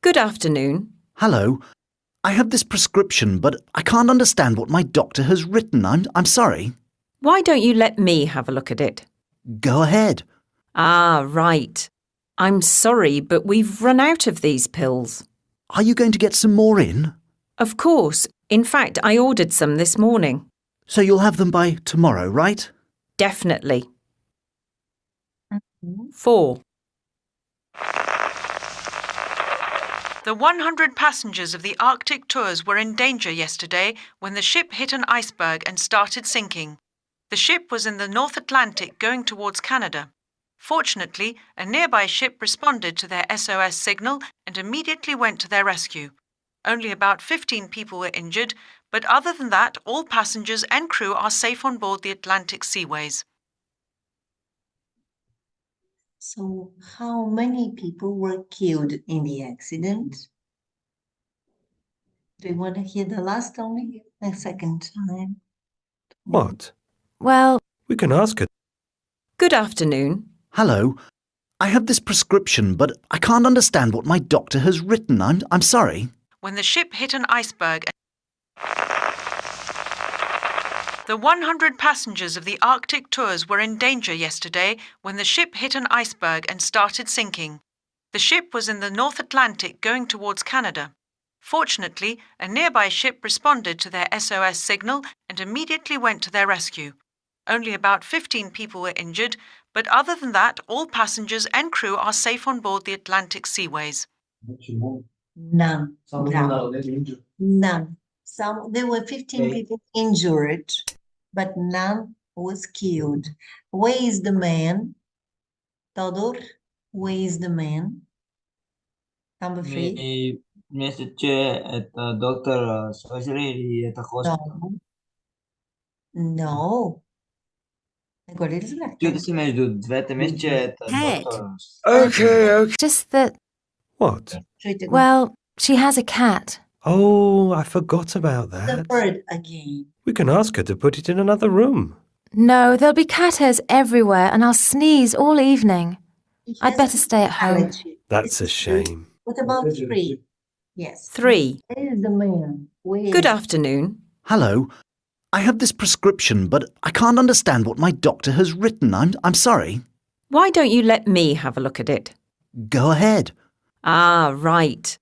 C: Good afternoon.
K: Hello. I have this prescription, but I can't understand what my doctor has written. I'm sorry.
C: Why don't you let me have a look at it?
K: Go ahead.
C: Ah, right. I'm sorry, but we've run out of these pills.
K: Are you going to get some more in?
C: Of course. In fact, I ordered some this morning.
K: So you'll have them by tomorrow, right?
C: Definitely.
A: Mhm.
C: 4.
L: The 100 passengers of the Arctic tours were in danger yesterday when the ship hit an iceberg and started sinking. The ship was in the North Atlantic going towards Canada. Fortunately, a nearby ship responded to their SOS signal and immediately went to their rescue. Only about 15 people were injured, but other than that, all passengers and crew are safe on board the Atlantic seaways.
A: So how many people were killed in the accident? Do you want to hear the last only? A second time.
I: What?
J: Well,
I: We can ask her.
C: Good afternoon.
K: Hello. I have this prescription, but I can't understand what my doctor has written. I'm sorry.
L: When the ship hit an iceberg, the 100 passengers of the Arctic tours were in danger yesterday when the ship hit an iceberg and started sinking. The ship was in the North Atlantic going towards Canada. Fortunately, a nearby ship responded to their SOS signal and immediately went to their rescue. Only about 15 people were injured, but other than that, all passengers and crew are safe on board the Atlantic seaways.
A: None.
B: Some
A: None.
B: people are getting injured.
A: None. There were 15
D: Okay.
A: people injured, but none was killed. Where is the man? Todor, where is the man? Number 3.
D: Mr. Chair, at Dr. surgery at the hospital.
A: No. Agora eles lá.
D: Чудо между двете места at
G: Head.
D: Dr.
H: Okay.
J: Just that,
I: What?
J: well, she has a cat.
I: Oh, I forgot about
A: The
I: that.
A: bird again.
I: We can ask her to put it in another room.
J: No, there'll be cat hairs everywhere and I'll sneeze all evening.
A: He
J: I'd
A: has
J: better
A: an
J: stay at home.
A: allergy.
I: That's a
A: This is true.
I: shame.
A: What about 3? Yes.
C: 3.
A: Where is the man? Where
C: Good
A: is-
C: afternoon.
K: Hello. I have this prescription, but I can't understand what my doctor has written. I'm sorry.
C: Why don't you let me have a look at it?
K: Go ahead.
C: Ah, right.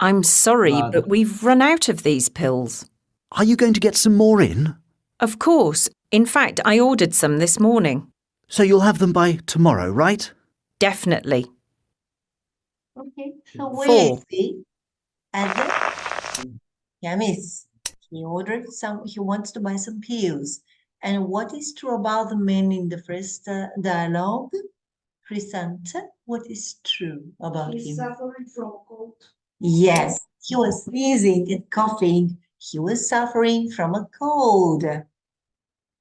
C: I'm sorry,
D: Bad.
C: but we've run out of these pills.
K: Are you going to get some more in?
C: Of course. In fact, I ordered some this morning.
K: So you'll have them by tomorrow, right?
C: Definitely.
A: Okay, so where
C: 4.
A: is he? At the... Yeah, miss. He ordered some, he wants to buy some pills. And what is true about the man in the first dialogue? Chrysanta, what is true about
F: He's
A: him?
F: suffering from cold.
A: Yes, he was sneezing and coughing. He was suffering from a cold.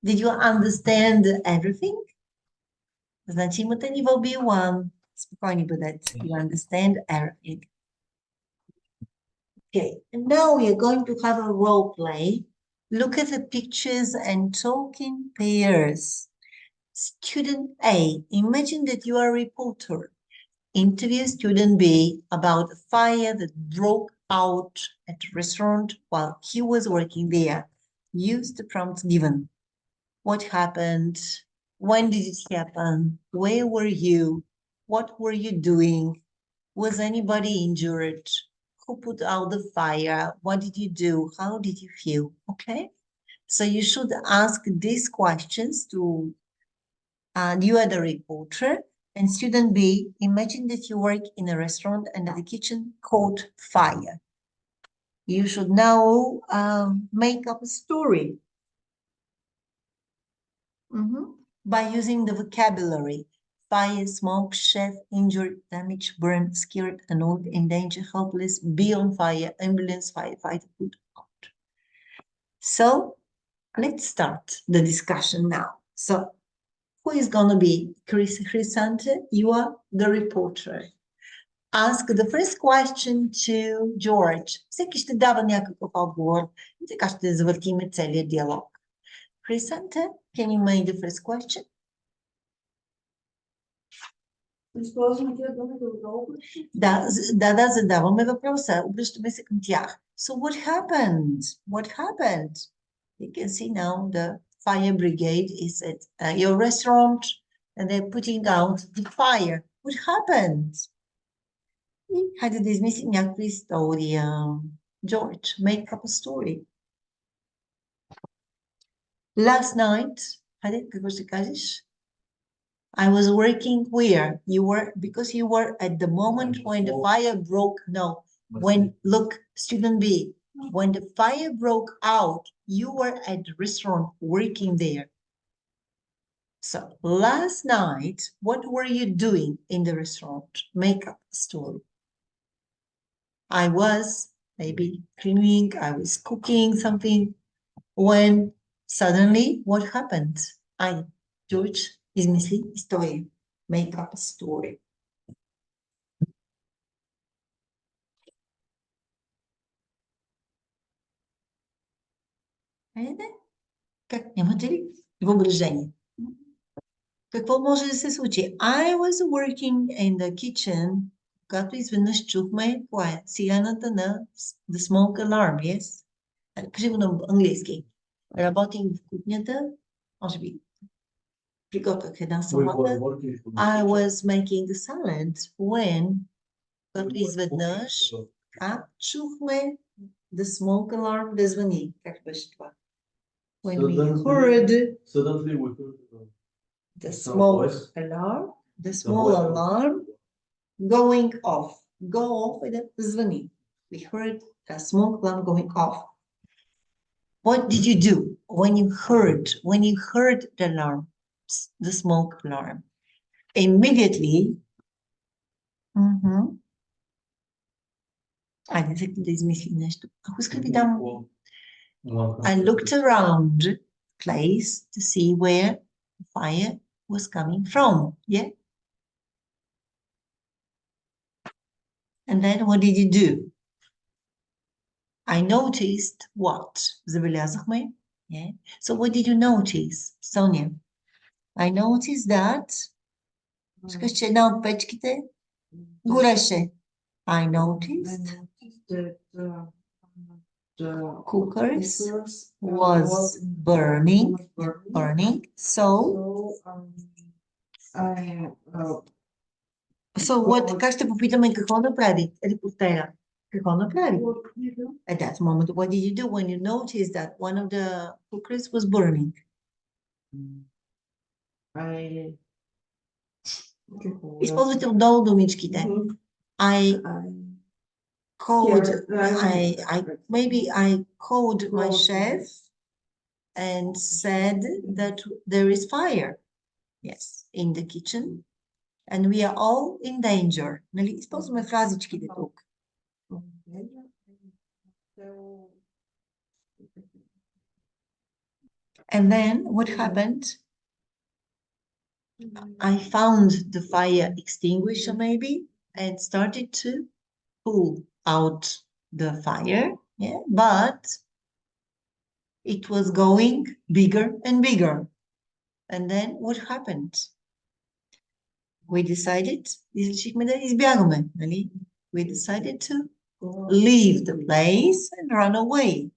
A: Did you understand everything? Znaczymy to niveau B1. Spokojnie, but that you understand everything. Okay, and now we are going to have a role play. Look at the pictures and talk in pairs. Student A, imagine that you are a reporter. Interview student B about a fire that broke out at a restaurant while he was working there. Use the prompts given. What happened? When did it happen? Where were you? What were you doing? Was anybody injured? Who put out the fire? What did you do? How did you feel? Okay? So you should ask these questions to you are the reporter. And student B, imagine that you work in a restaurant and the kitchen caught fire. You should now make up a story by using the vocabulary. fire, smoke, chef, injured, damaged, burned, scared, annoyed, in danger, helpless, be on fire, ambulance, firefighter, put out. So let's start the discussion now. So who is gonna be Chrysanthe? You are the reporter. Ask the first question to George. Всеки ще дава някакъв отговор. И така ще завъртиме целият диалог. Chrysanthe, can you make the first question?
E: Използвам тия думи да отдолу.
A: Да, задаваме въпроса. Обръщаме се към тях. So what happened? What happened? You can see now the fire brigade is at your restaurant and they're putting out the fire. What happened? И хайде да измислим някаква история. George, make up a story. Last night, хайде, какво ще кажеш? I was working where? You were, because you were at the moment when the fire broke. No, when, look, student B, when the fire broke out, you were at the restaurant working there. So last night, what were you doing in the restaurant? Make up a story. I was maybe cleaning, I was cooking something, when suddenly, what happened? George, измисли история. Make up a story. Хайде, как, нямате ли въображение? Какво може да се случи? I was working in the kitchen, когато изведнъж чухме, коя е? Сирената на the smoke alarm, yes? Кажи го на английски. Работих в кухнята, може би приготвях една салата. I was making the salad when, като изведнъж, чухме the smoke alarm да звъни. Как беше това? When we heard
B: Suddenly we heard
A: the smoke alarm, the small alarm going off. Go off и да звъни. We heard a smoke alarm going off. What did you do when you heard the alarm, the smoke alarm? Immediately, айде да измислим нещо. Ако иска ви дам, I looked around the place to see where the fire was coming from, yeah? And then what did you do? I noticed what? Забелязахме? Yeah. So what did you notice, Sonia? I noticed that искаш, че една от печките гореше. I noticed
E: that the
A: cookers was burning. So what? Как ще попитаме какво направи? Репортера. Какво направи? At that moment, what did you do when you noticed that one of the cookers was burning? Използвайте отдолу думичките. I called, maybe I called my chef and said that there is fire. Yes, in the kitchen. And we are all in danger. Нали, използваме фразичките тук. And then what happened? I found the fire extinguisher maybe and started to pull out the fire, yeah, but it was going bigger and bigger. And then what happened? We decided, we decided to leave the place and run away.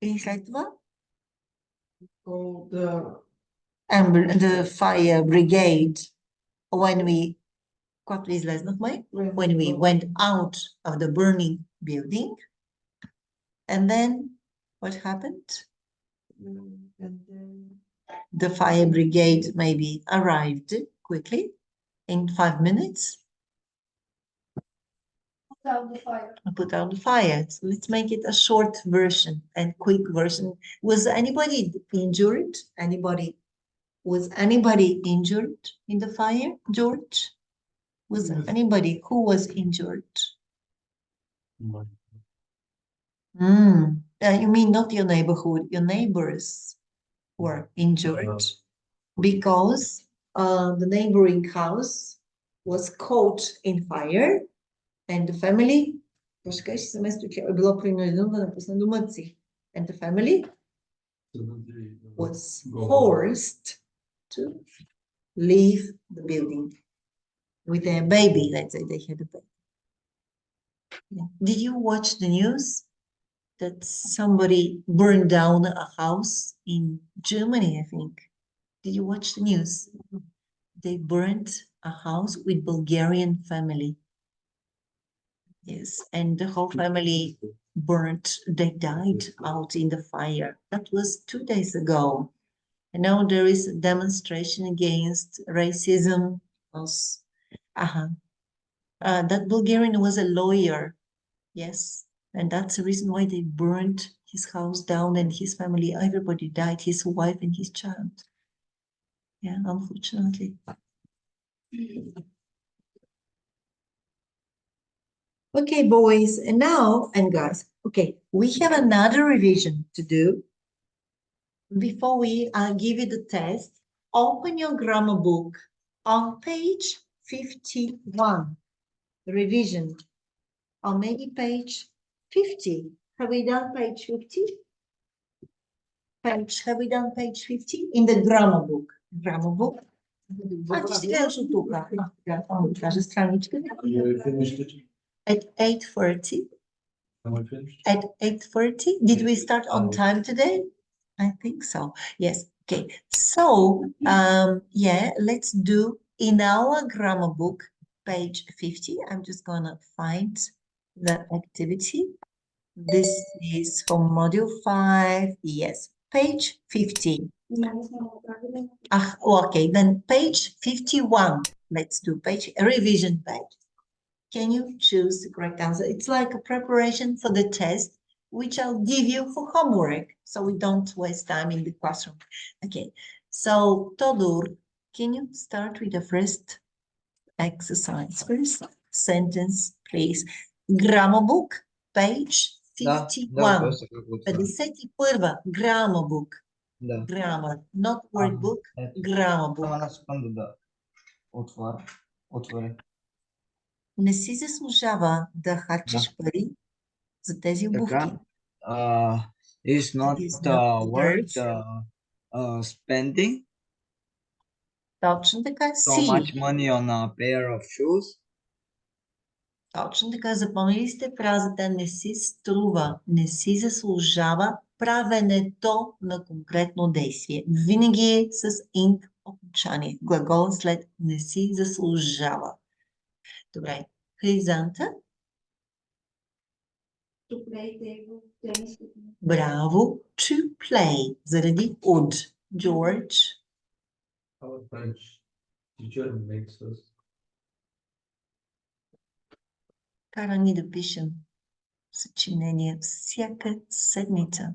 A: И след това? The fire brigade, когато излезнахме, when we went out of the burning building. And then what happened? The fire brigade maybe arrived quickly in 5 minutes. Put out the fire. So let's make it a short version and quick version. Was anybody injured? Anybody Was anybody injured in the fire, George? Was anybody who was injured? You mean not your neighborhood, your neighbors were injured because the neighboring house was caught in fire and the family, било принудено да напусне дома си, and the family was forced to leave the building with their baby. Let's say they had a baby. Yeah. Did you watch the news that somebody burned down a house in Germany, I think? Did you watch the news? They burned a house with Bulgarian family. Yes, and the whole family burnt, they died out in the fire. That was 2 days ago. And now there is a demonstration against racism. That Bulgarian was a lawyer, yes, and that's the reason why they burned his house down and his family, everybody died, his wife and his child. Yeah, unfortunately. Okay, boys, and now, and guys, okay, we have another revision to do. Before we give you the test, open your grammar book on page 51. Revision. Or maybe page 50. Have we done page 50? Have we done page 50? In the grammar book. Grammar book. At 8:30. At 8:30. Did we start on time today? I think so. Yes. Okay. So, yeah, let's do in our grammar book, page 50. I'm just gonna find the activity. This is from module 5. Yes, page 50. Okay, then page 51. Let's do revision page. Can you choose the correct answer? It's like a preparation for the test, which I'll give you for homework, so we don't waste time in the classroom. Okay, so Todor, can you start with the first exercise? First sentence, please. Grammar book, page 51. 51. Grammar book.
D: Да.
A: Grammar, not word book, grammar book.
D: Само една секунда да отворя.
A: Не си заслужава да харчиш пари за тези обувки.
D: Така, is not worth spending
A: Точно така,
D: so much money on a pair of shoes.
A: Точно така, запомнили сте фразата не си струва, не си заслужава правенето на конкретно действие. Винаги е с ing окончание. Глагола след не си заслужава. Добре. Хризанта?
F: To play table tennis.
A: Браво. To play. Заради от. George?
B: Our French teacher makes us.
A: Кара ни да пишем съчинение всяка седмица.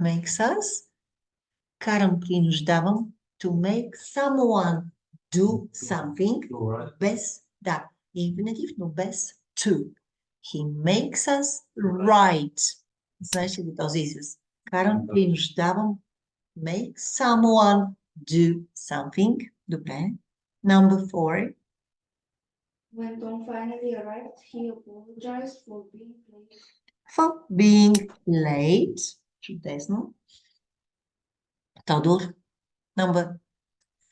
A: Makes us. Карам, принуждавам. To make someone do something. Без да. Инфинитив, но без to. He makes us write. Знаеш ли този израз? Карам, принуждавам. Make someone do something. Добре. Number 4.
F: When Tom finally arrived, he apologized for being late.
A: For being late. Чудесно. Тодор. Number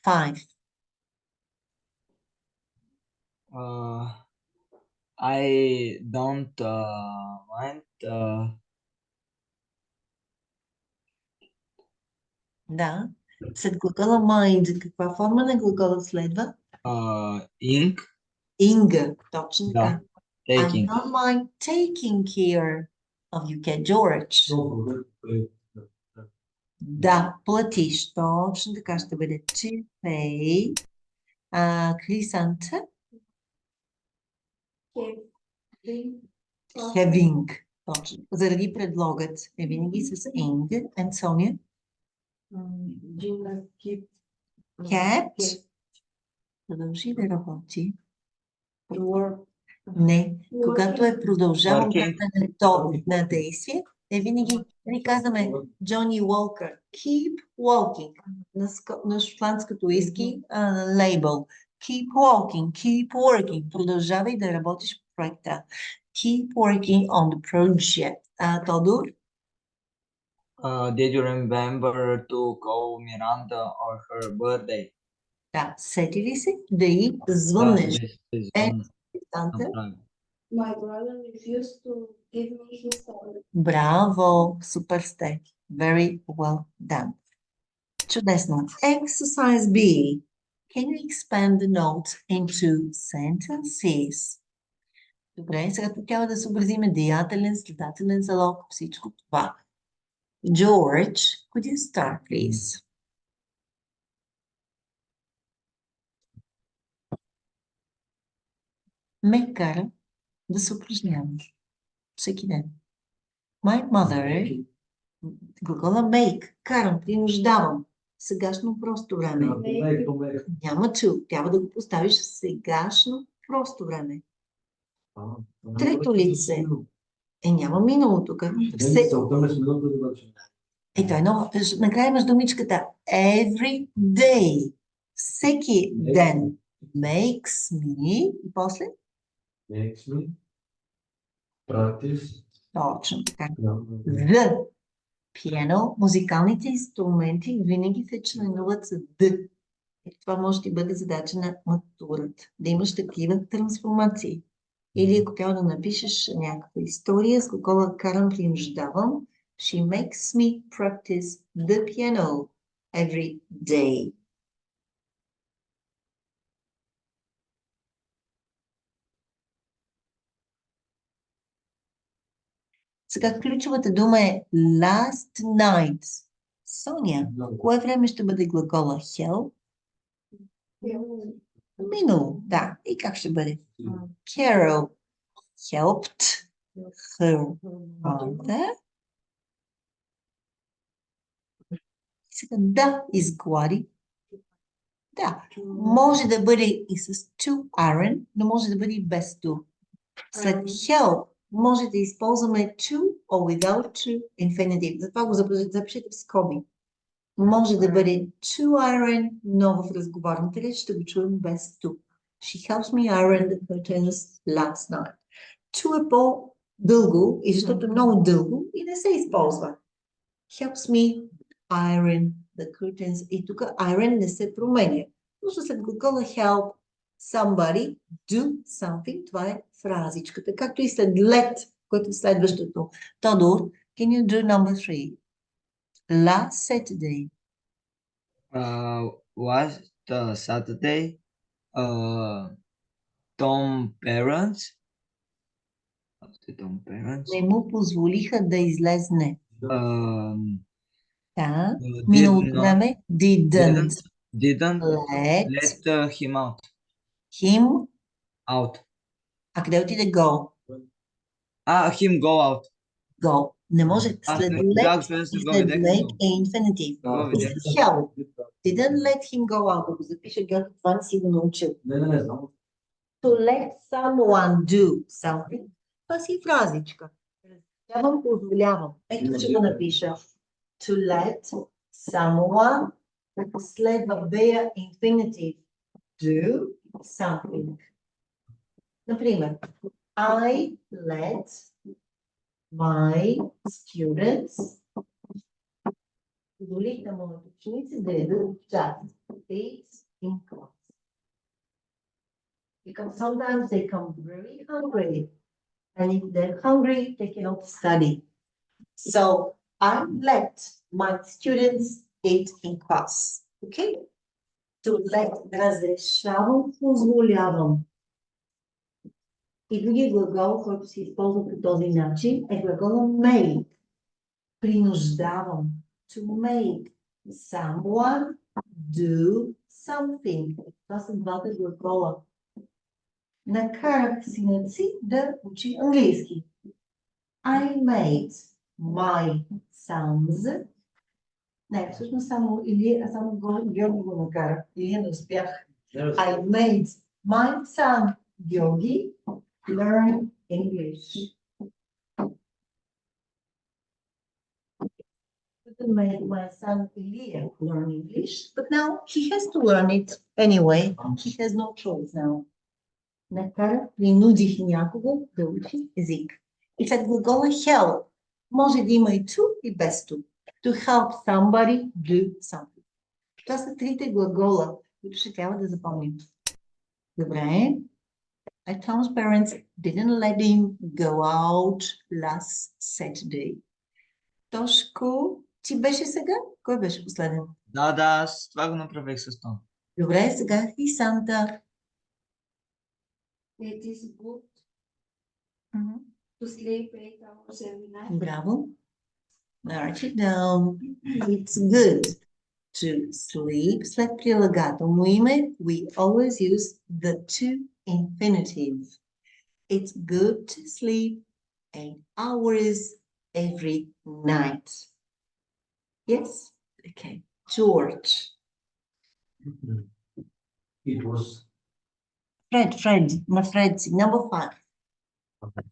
A: 5.
D: I don't mind.
A: Да. След глагола mind, каква форма на глагола следва?
D: Ing.
A: Ing. Точно
D: Да.
A: така.
D: Taking.
A: I don't mind taking care of you, cat George. Да, платиш. Точно така ще бъде to pay. Крисанта? Having. Точно. Заради предлогът е винаги с ing. And Sonia?
E: Jim keep.
A: Kept. Продължи да работи.
E: To work.
A: Не. Когато е продължавал
D: Working.
A: на действие, винаги казваме Джони Уолкър. Keep walking. На шотландското иски лейбъл. Keep walking, keep working. Продължавай да работиш по проекта. Keep working on the project. Тодор?
D: Did you remember to call Miranda or her birthday?
A: Да, сети ли се да й звъннеш? Санта?
F: My brother refused to give me his phone.
A: Браво! Супер сте. Very well done. Чудесно. Exercise B. Can you expand the notes into sentences? Добре, сега тук трябва да съобразиме деятелен, следателен залог, всичко това. George, could you start, please? Ме кара да се упражнявам всеки ден. My mother, глагола make, карам, принуждавам. Сегашно просто време. Няма to, трябва да го поставиш в сегашно просто време. Трето лице. Няма минало тук. Ето едно, накрая имаш думичката every day. Всеки ден. Makes me. И после?
B: Makes me. Practice.
A: Точно така. The piano, музикалните инструменти винаги се членуват с the. Това може да бъде задача на матурата. Да имаш такива трансформации. Или ако трябва да напишеш някаква история, с глагола карам, принуждавам, she makes me practice the piano every day. Сега ключовата дума е last night. Соня, кое време ще бъде глагола help? Минало, да. И как ще бъде? Carol helped her mother. Сега да изглади. Да, може да бъде и с to iron, но може да бъде и без to. След help може да използваме to or without to infinitive. Затова го запишете в скоби. Може да бъде to iron, но в разговорната реч ще го чуем без to. She helps me iron the curtains last night. To е по-дълго, и защото е много дълго и не се използва. Helps me iron the curtains. И тук iron не се променя. Защото след глагола help somebody do something, това е фразичката. Както и след let, което е следващото. Тодор, can you do number 3? Last Saturday.
D: Was the Saturday Tom parents? Tom parents?
A: Не му позволиха да излезне. Да.
D: Did
A: Миналото
D: not-
A: време didn't
D: Didn't
A: let
D: let him out.
A: him.
D: Out.
A: А къде отиде go?
D: Him go out.
A: Go. Не може след
D: Да,
A: let
D: господин
A: и
D: се го
A: след
D: видях.
A: let е infinitive.
D: Го видях.
A: Help. Didn't let him go out. Да го запиша, Георги, това не си го научил.
B: Не, само.
A: To let someone do something. Това си фразичка. Разрешавам, позволявам. Ето ще го напиша. To let someone следва bare infinitive do something. Например, I let my students позволих на моите ученици да ядат чат. They in class. Because sometimes they come very hungry. And if they're hungry, they cannot study. So I let my students eat in class. Okay? To let, разрешавам, позволявам. И другия глагол, който се използва по този начин, е глагола make. Принуждавам. To make someone do something. Това са двата глагола. Накарах синът си да учи английски. I made my sons Не, всъщност само Георги го накара. Илия не успях. I made my son Georgi learn English. I made my son Ilya learn English, but now he has to learn it anyway. He has no choice now. Принудих някого да учи език. И след глагола help може да има и to и без to. To help somebody do something. Това са трите глагола, които ще трябва да запомним. Добре. Tom's parents didn't let him go out last Saturday. Тошко, ти беше сега? Кой беше последен?
D: Да, аз това го направих с Том.
A: Добре, сега и Санта.
F: It is good to sleep 8 hours every night.
A: Браво. Write it down. It's good to sleep. След прилагателно име, we always use the to infinitive. It's good to sleep 8 hours every night. Yes? Okay. George.
B: It was
A: Fred. На Fred си. Number 5.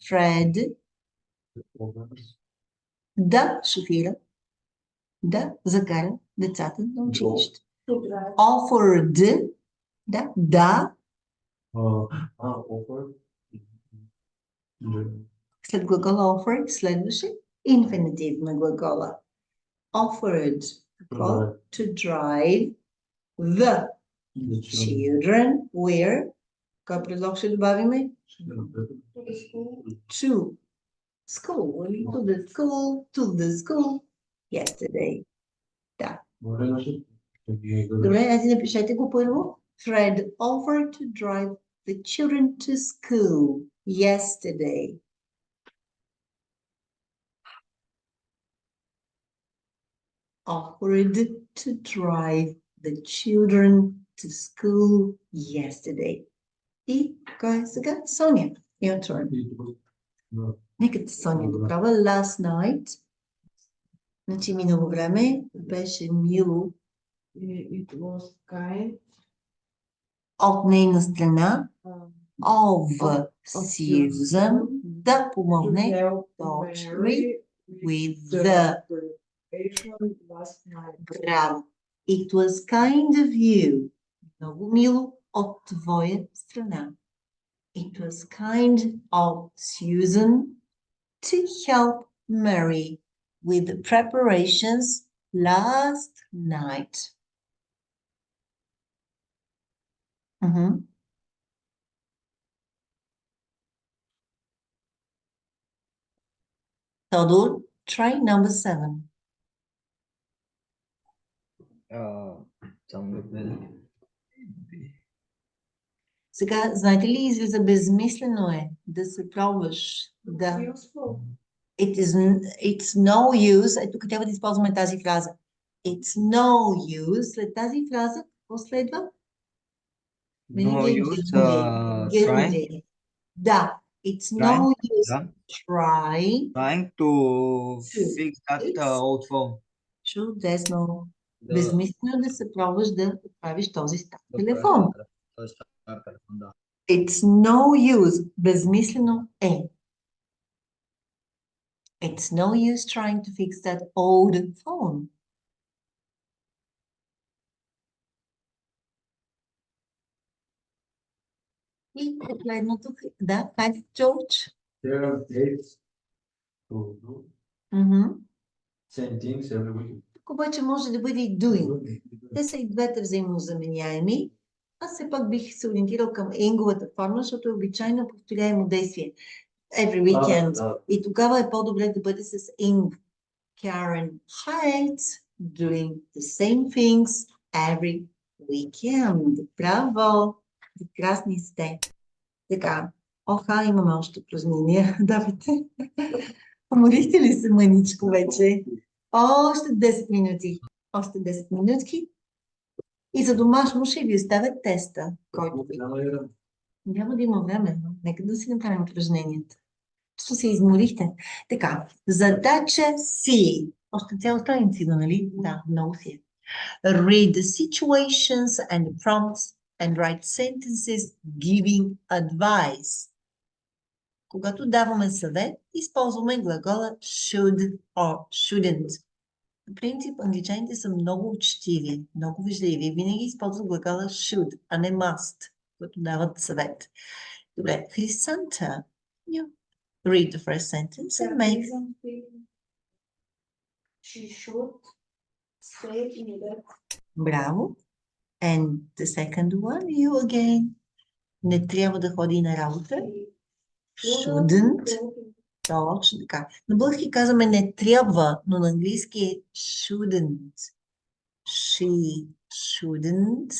A: Fred. Да шофира. Да закара децата на училище. Offered. Да.
B: offer.
A: След глагола offered следваше инфинитив на глагола. Offered to drive the children where? Кой предлог ще добавиме? To school. To the school yesterday. Да. Добре, айде напишете го първо. Fred offered to drive the children to school yesterday. Offered to drive the children to school yesterday. И кой е сега? Соня. Your turn. Нека Соня го права. Last night. Значи минало време беше мило.
E: It was kind.
A: От нейна страна. Of Susan. Да помогне. With the. Браво. It was kind of you. Много мило от твоя страна. It was kind of Susan to help Mary with the preparations last night. Todor, try number 7. Сега, знаете ли, излиза безмислено е да се пробваш да... It's no use. Ето тук трябва да използваме тази фраза. It's no use. След тази фраза, какво следва?
D: No use, trying.
A: Да. It's no use
D: Trying to fix that old phone.
A: Чудесно. Безмислено да се пробваш да правиш този стар телефон. It's no use. Безмислено е. It's no use trying to fix that old phone. И последното, да, хайде, Джордж.
B: There are dates to do same things every week.
A: Тук обаче може да бъде и doing. Те са и двете взаимозаменяеми. Аз все пак бих се ориентирал към енговата форма, защото е обичайно повторяемо действие. Every weekend. И тогава е по-добре да бъде с ing. Karen hates doing the same things every weekend. Браво! Прекрасни сте. Така. Оха, имаме още упражнения. Давайте. Помолихте ли се мъничко вече? Още 10 минути. Още 10 минутки. И за домашно ще ви оставят теста, който ви... Няма да има време, но нека да си направим упражненията. Що се изморихте. Така, задача си. Още цяла страница има, нали? Да, много си е. Read the situations and the prompts and write sentences giving advice. Когато даваме съвет, използваме глагола should or shouldn't. По принцип, англичаните са много учтиви, много вежливи. Винаги използват глагола should, а не must, когато дават съвет. Добре, Хрисанта, you read the first sentence and make...
F: She should stay in bed.
A: Браво. And the second one, you again. Не трябва да ходи на работа. Shouldn't. Точно така. На български казваме не трябва, но на английски е shouldn't. She shouldn't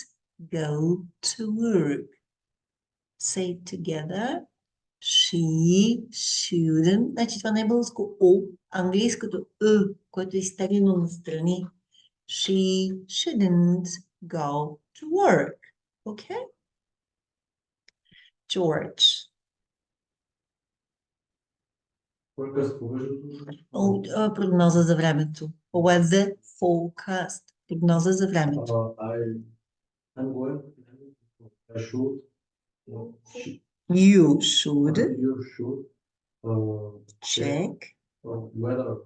A: go to work. Say it together. She shouldn't. Значи това не е българско о, английското което е изтеглено настрани. She shouldn't go to work. Okay? George. Прогноза за времето. Weather forecast. Прогноза за времето.
B: I'm going. I should.
A: You should
B: You should.
A: check.
B: Weather.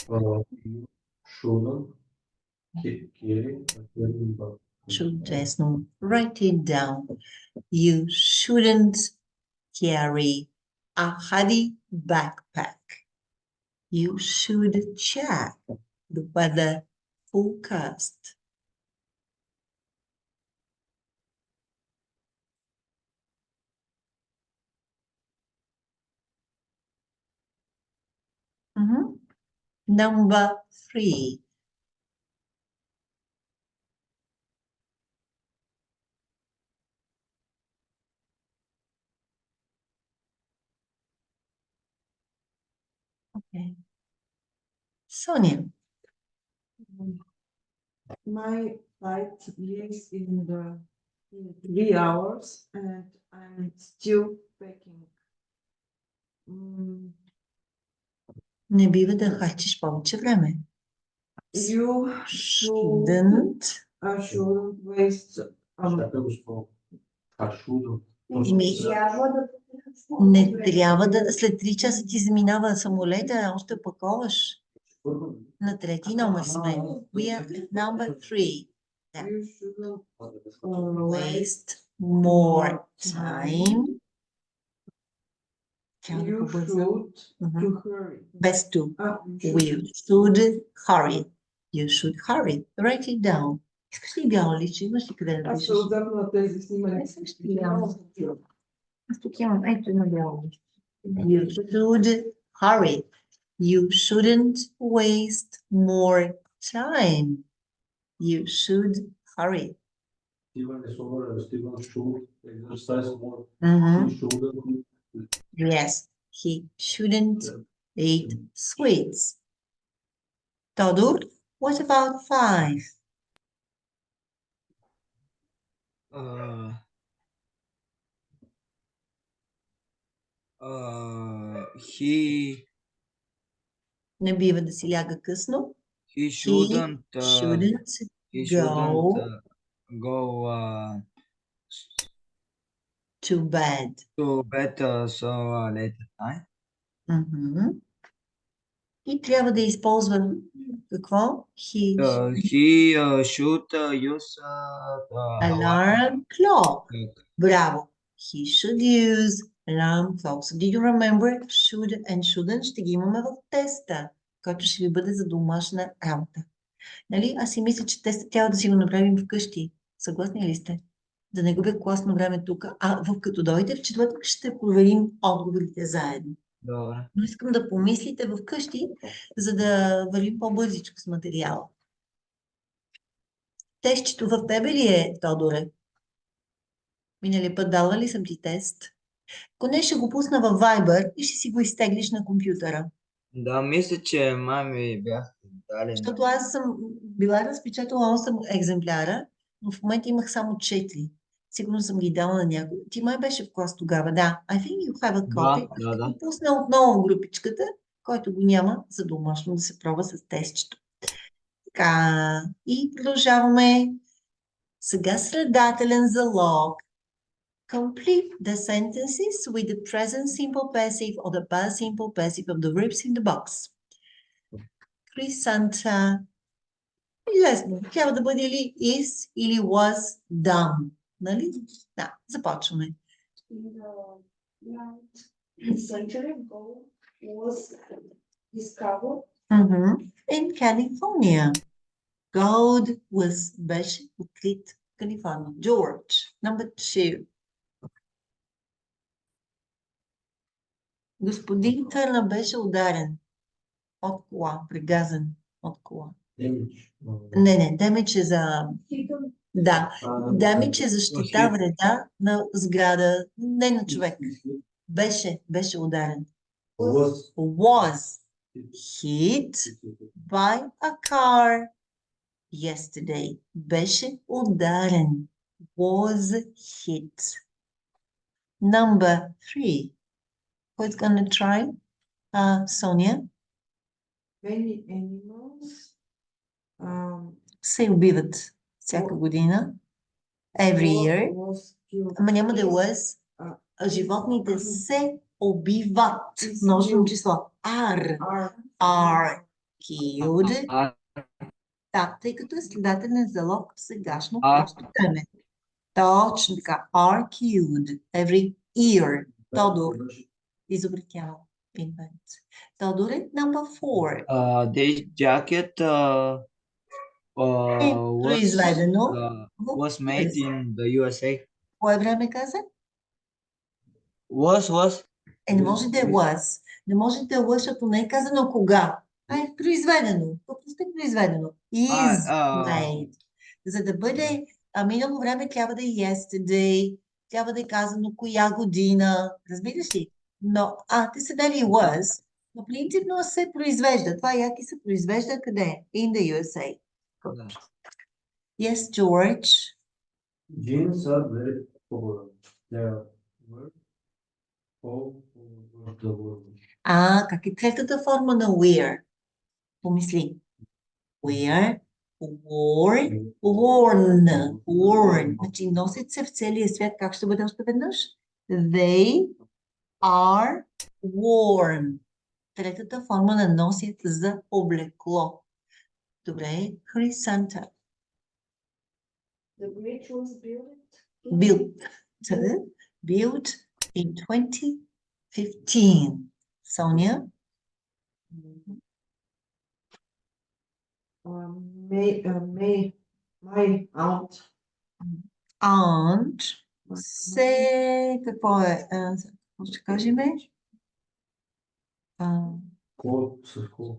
B: You shouldn't carry.
A: Чудесно. Write it down. You shouldn't carry a heavy backpack. You should check the weather forecast. Number 3. Okay. Sonia.
E: My flight leaves in 3 hours and I'm still packing.
A: Не бива да харчиш повече време.
E: You
A: Shouldn't.
E: shouldn't waste
A: Не трябва да... След 3 часа ти заминава самолета, още пъковаш. На трети номер сме. We are number 3.
E: You shouldn't
A: Waste more time.
E: You should to hurry.
A: Без to. We should hurry. You should hurry. Write it down. Искаш ли бяло личе? Имаш ли къде да
E: Аз
A: пишеш?
E: се отзърна на тези снимани.
A: Аз тук имам. Ето има бяло личе. You should hurry. You shouldn't waste more time. You should hurry.
B: Steven is over. Steven should exercise more.
A: Mhm.
B: He shouldn't.
A: Yes, he shouldn't eat sweets. Todor, what about 5?
D: He
A: Не бива да си ляга късно.
D: he shouldn't
A: go
D: go
A: to bed.
D: So late at night.
A: И трябва да използва какво?
D: He should use
A: alarm clock. Браво. He should use alarm clock. So did you remember should and shouldn't? Ще ги имаме в теста, който ще ви бъде за домашна работа. Нали? Аз си мисля, че теста трябва да си го направим вкъщи. Съгласни ли сте? Да не губя класно време тук. Като дойде в четвъртък ще проверим отговорите заедно.
D: Добре.
A: Но искам да помислите вкъщи, за да вървим по-бързичко с материала. Тестчето в тебе ли е, Тодоре? Миналия път дала ли съм ти тест? Ако не, ще го пусна във Viber и ще си го изтеглиш на компютъра.
D: Да, мисля, че мами бяхте дали.
A: Защото аз съм била разпечатала 8 екземпляра, но в момента имах само 4. Сигурно съм ги дала на някой. Ти май беше в клас тогава, да. I think you have a copy.
D: Да.
A: Ще го пусна отново в групичката който го няма, за домашно да се пробва с тестчето. Така, и продължаваме. Сега следателен залог. Complete the sentences with the present simple passive or the past simple passive of the verbs in the box. Крисанта. Лесно. Трябва да бъде или is или was done. Нали? Да, започваме.
F: In the century gold was discovered.
A: In California. Gold беше открит в Калифорния. George. Number 2. Господин Търнър беше ударен от кола, прегазен от кола. Не, демидж е за... Да, демидж е за щета, вреда на сграда, не на човек. Беше ударен. Was hit by a car yesterday. Беше ударен. Was hit. Number 3. Who's gonna try? Sonia?
E: Many animals
A: Се убиват всяка година. Every year.
E: was killed.
A: Ама няма да е was. Животните се убиват. Множествено число. Are killed. Да, тъй като е следателен залог в сегашно просто време. Точно така. Are killed every year. Тодор изобретява инвент. Тодор е number 4.
D: This jacket
A: произведено
D: was made in the USA.
A: Кое време каза?
D: Was.
A: Не може да е was. Не може да е was, защото не е казано кога. Е произведено. Просто е произведено. Is made. За да бъде минало време, трябва да е yesterday, трябва да е казано коя година. Разбираш ли? Но, те са дали was, но принципно се произвежда. Това яки се произвежда къде? In the USA. Yes, George.
B: Jeans are very popular. They are all over the world.
A: Как е третата форма на wear? Помисли. Wear, worn, worn. Значи носят се в целия свят. Как ще бъде още веднъж? They are worn. Третата форма на носят за облекло. Добре, Хрисанта.
F: The bridge was
A: Built in 2015. Sonia?
E: My
A: Aunt се... Какво е? Какво ще кажем?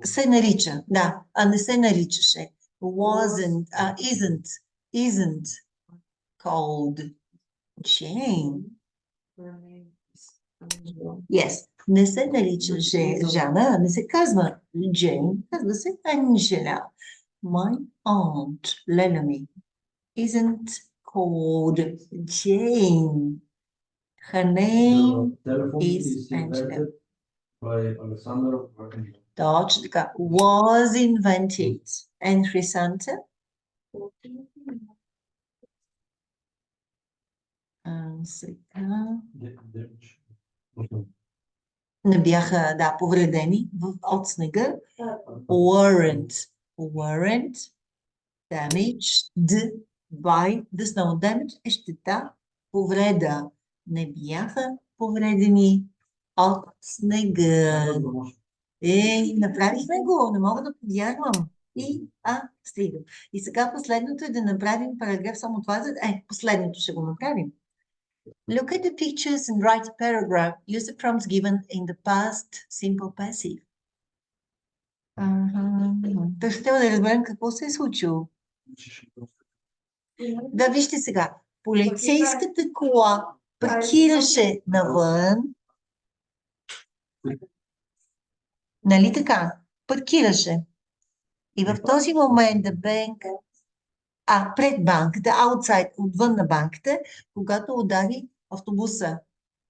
A: Се нарича, да, не се наричаше. Isn't called Jane. Yes, не се нарича Жана, не се казва Jane, казва се Анжела. My aunt, леля ми, isn't called Jane. Her name is Angela.
B: By Alexander Graham.
A: Точно така. Was invented. And Hrisanta? Сега... Не бяха, повредени от снега. Weren't damaged by the snow. Damage е щета, повреда. Не бяха повредени от снега. Направихме го, не мога да повярвам. Стига. И сега последното е да направим параграф, само това последното ще го направим. Look at the pictures and write a paragraph. Use the prompts given in the past simple passive. Ще трябва да разберем какво се е случило. Да, вижте сега. Полицейската кола паркираше навън. Нали така? Паркираше. И в този момент пред банката, outside, отвън на банката, когато удари автобуса.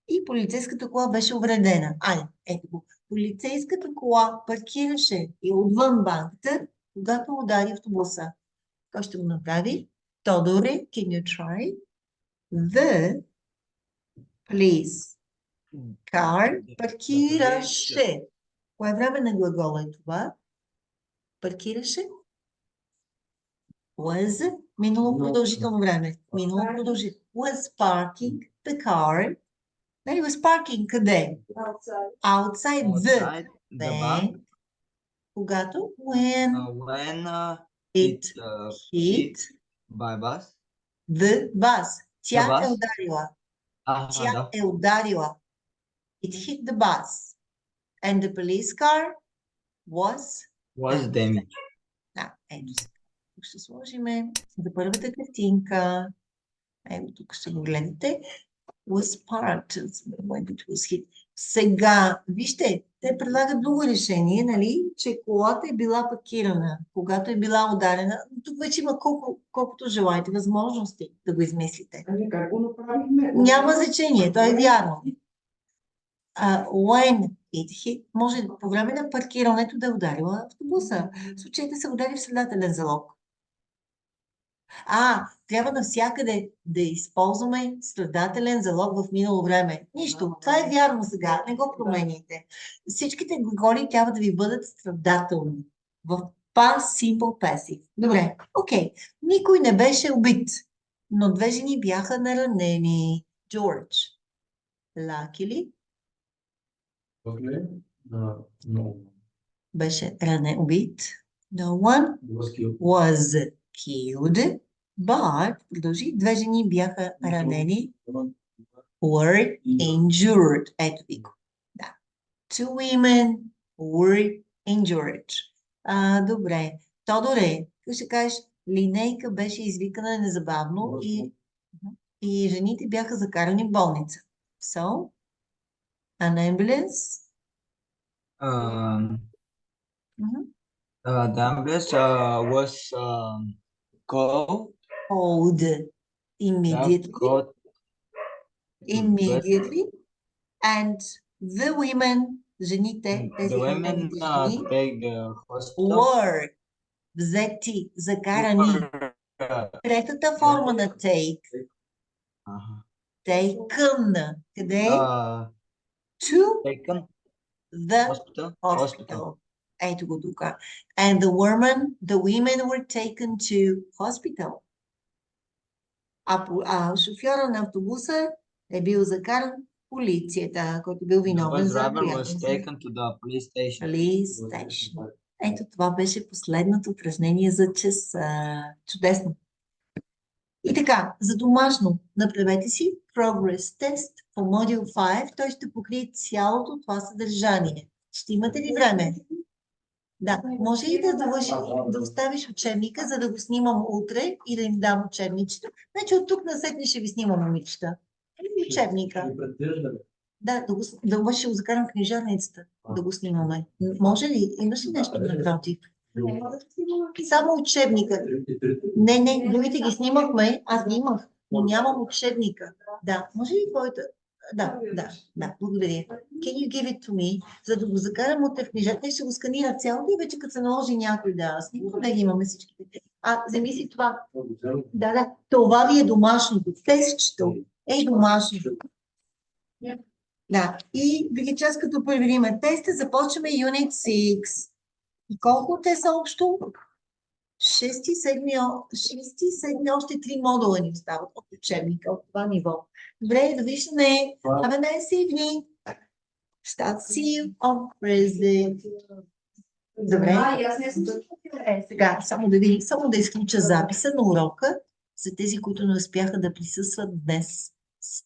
A: И полицейската кола беше увредена. Ето го. полицейската кола паркираше и отвън банката, когато удари автобуса. Кой ще го направи? Тодоре, can you try? The police car паркираше. Кое време на глагола е това? Паркираше? Was минало продължително време. Минало продължително. Was parking the car. Нали, was parking къде? Outside the
D: Outside the
A: bank.
D: bank.
A: Когато? When
D: When
A: it hit
D: by bus.
A: the bus. Тя
D: The bus?
A: е ударила. Тя
D: Да.
A: е ударила. It hit the bus. And the police car was...
D: Was damaged.
A: Да, ето сега. Тук ще сложиме за първата картинка. Ето тук ще го гледате. Was parked when it was hit. Сега, вижте, те предлагат друго решение, нали, че колата е била паркирана, когато е била ударена. Тук вече има колкото желаете възможности да го измислите.
E: Ами как го направихме?
A: Няма значение, то е вярно. When it hit, може по време на паркирането да е ударила автобуса. В случай да се удари в съдателен залог. Трябва навсякъде да използваме страдателен залог в минало време. Нищо. Това е вярно сега. Не го променяйте. Всичките глаголи трябва да ви бъдат страдателни. В past simple passive. Добре. Окей. Никой не беше убит, но две жени бяха наранени. Джордж. Luckily.
B: Okay. No.
A: Беше ранен, убит. No one was killed, but, продължи, две жени бяха ранени, were injured. Ето ви го. Да. Two women were injured. Добре. Тодоре, какво ще кажеш? Линейка беше извикана незабавно и жените бяха закарани в болница. So, an ambulance.
D: The ambulance was called
A: immediately, and the women, жените, тези ранените жени, were взети, закарани. Третата форма на take. Taken. Къде? To the hospital. Ето го тук. And the women were taken to hospital. Шофьора на автобуса е бил закаран в полицията, който бил виновен за
D: police
A: station. Ето това беше последното упражнение за часа. Чудесно. И така, за домашно направете си Progress Test по Module 5. Той ще покрие цялото това съдържание. Ще имате ли време? Да, може ли да оставиш учебника, за да го снимам утре и да им дам учебничето? Значи от тук насетне ще ви снимам, момичета. Учебника. Да ще го закарам в книжарницата, да го снимаме. Може ли? Имаш ли нещо напротив? Само учебника. Не, другите ги снимахме, аз ги имах, но нямам учебника. Да, може ли твоята? Да, благодаря. Can you give it to me? За да го закарам утре в книжата, ще го сканира цялото и вече като се наложи някой да снима, да ги имаме всичките. Вземи си това. Да, това ви е домашното. Тестчето е домашното. Да, и други час като проверим теста, започваме Unit 6. И колко те са общо? 6 и 7, още 3 модула ни остават от учебника, от това ниво. Добре, довиждане. Have a nice evening. See you on Thursday. Добре. Сега, само да изключа записа на урока за тези, които не успяха да присъстват днес.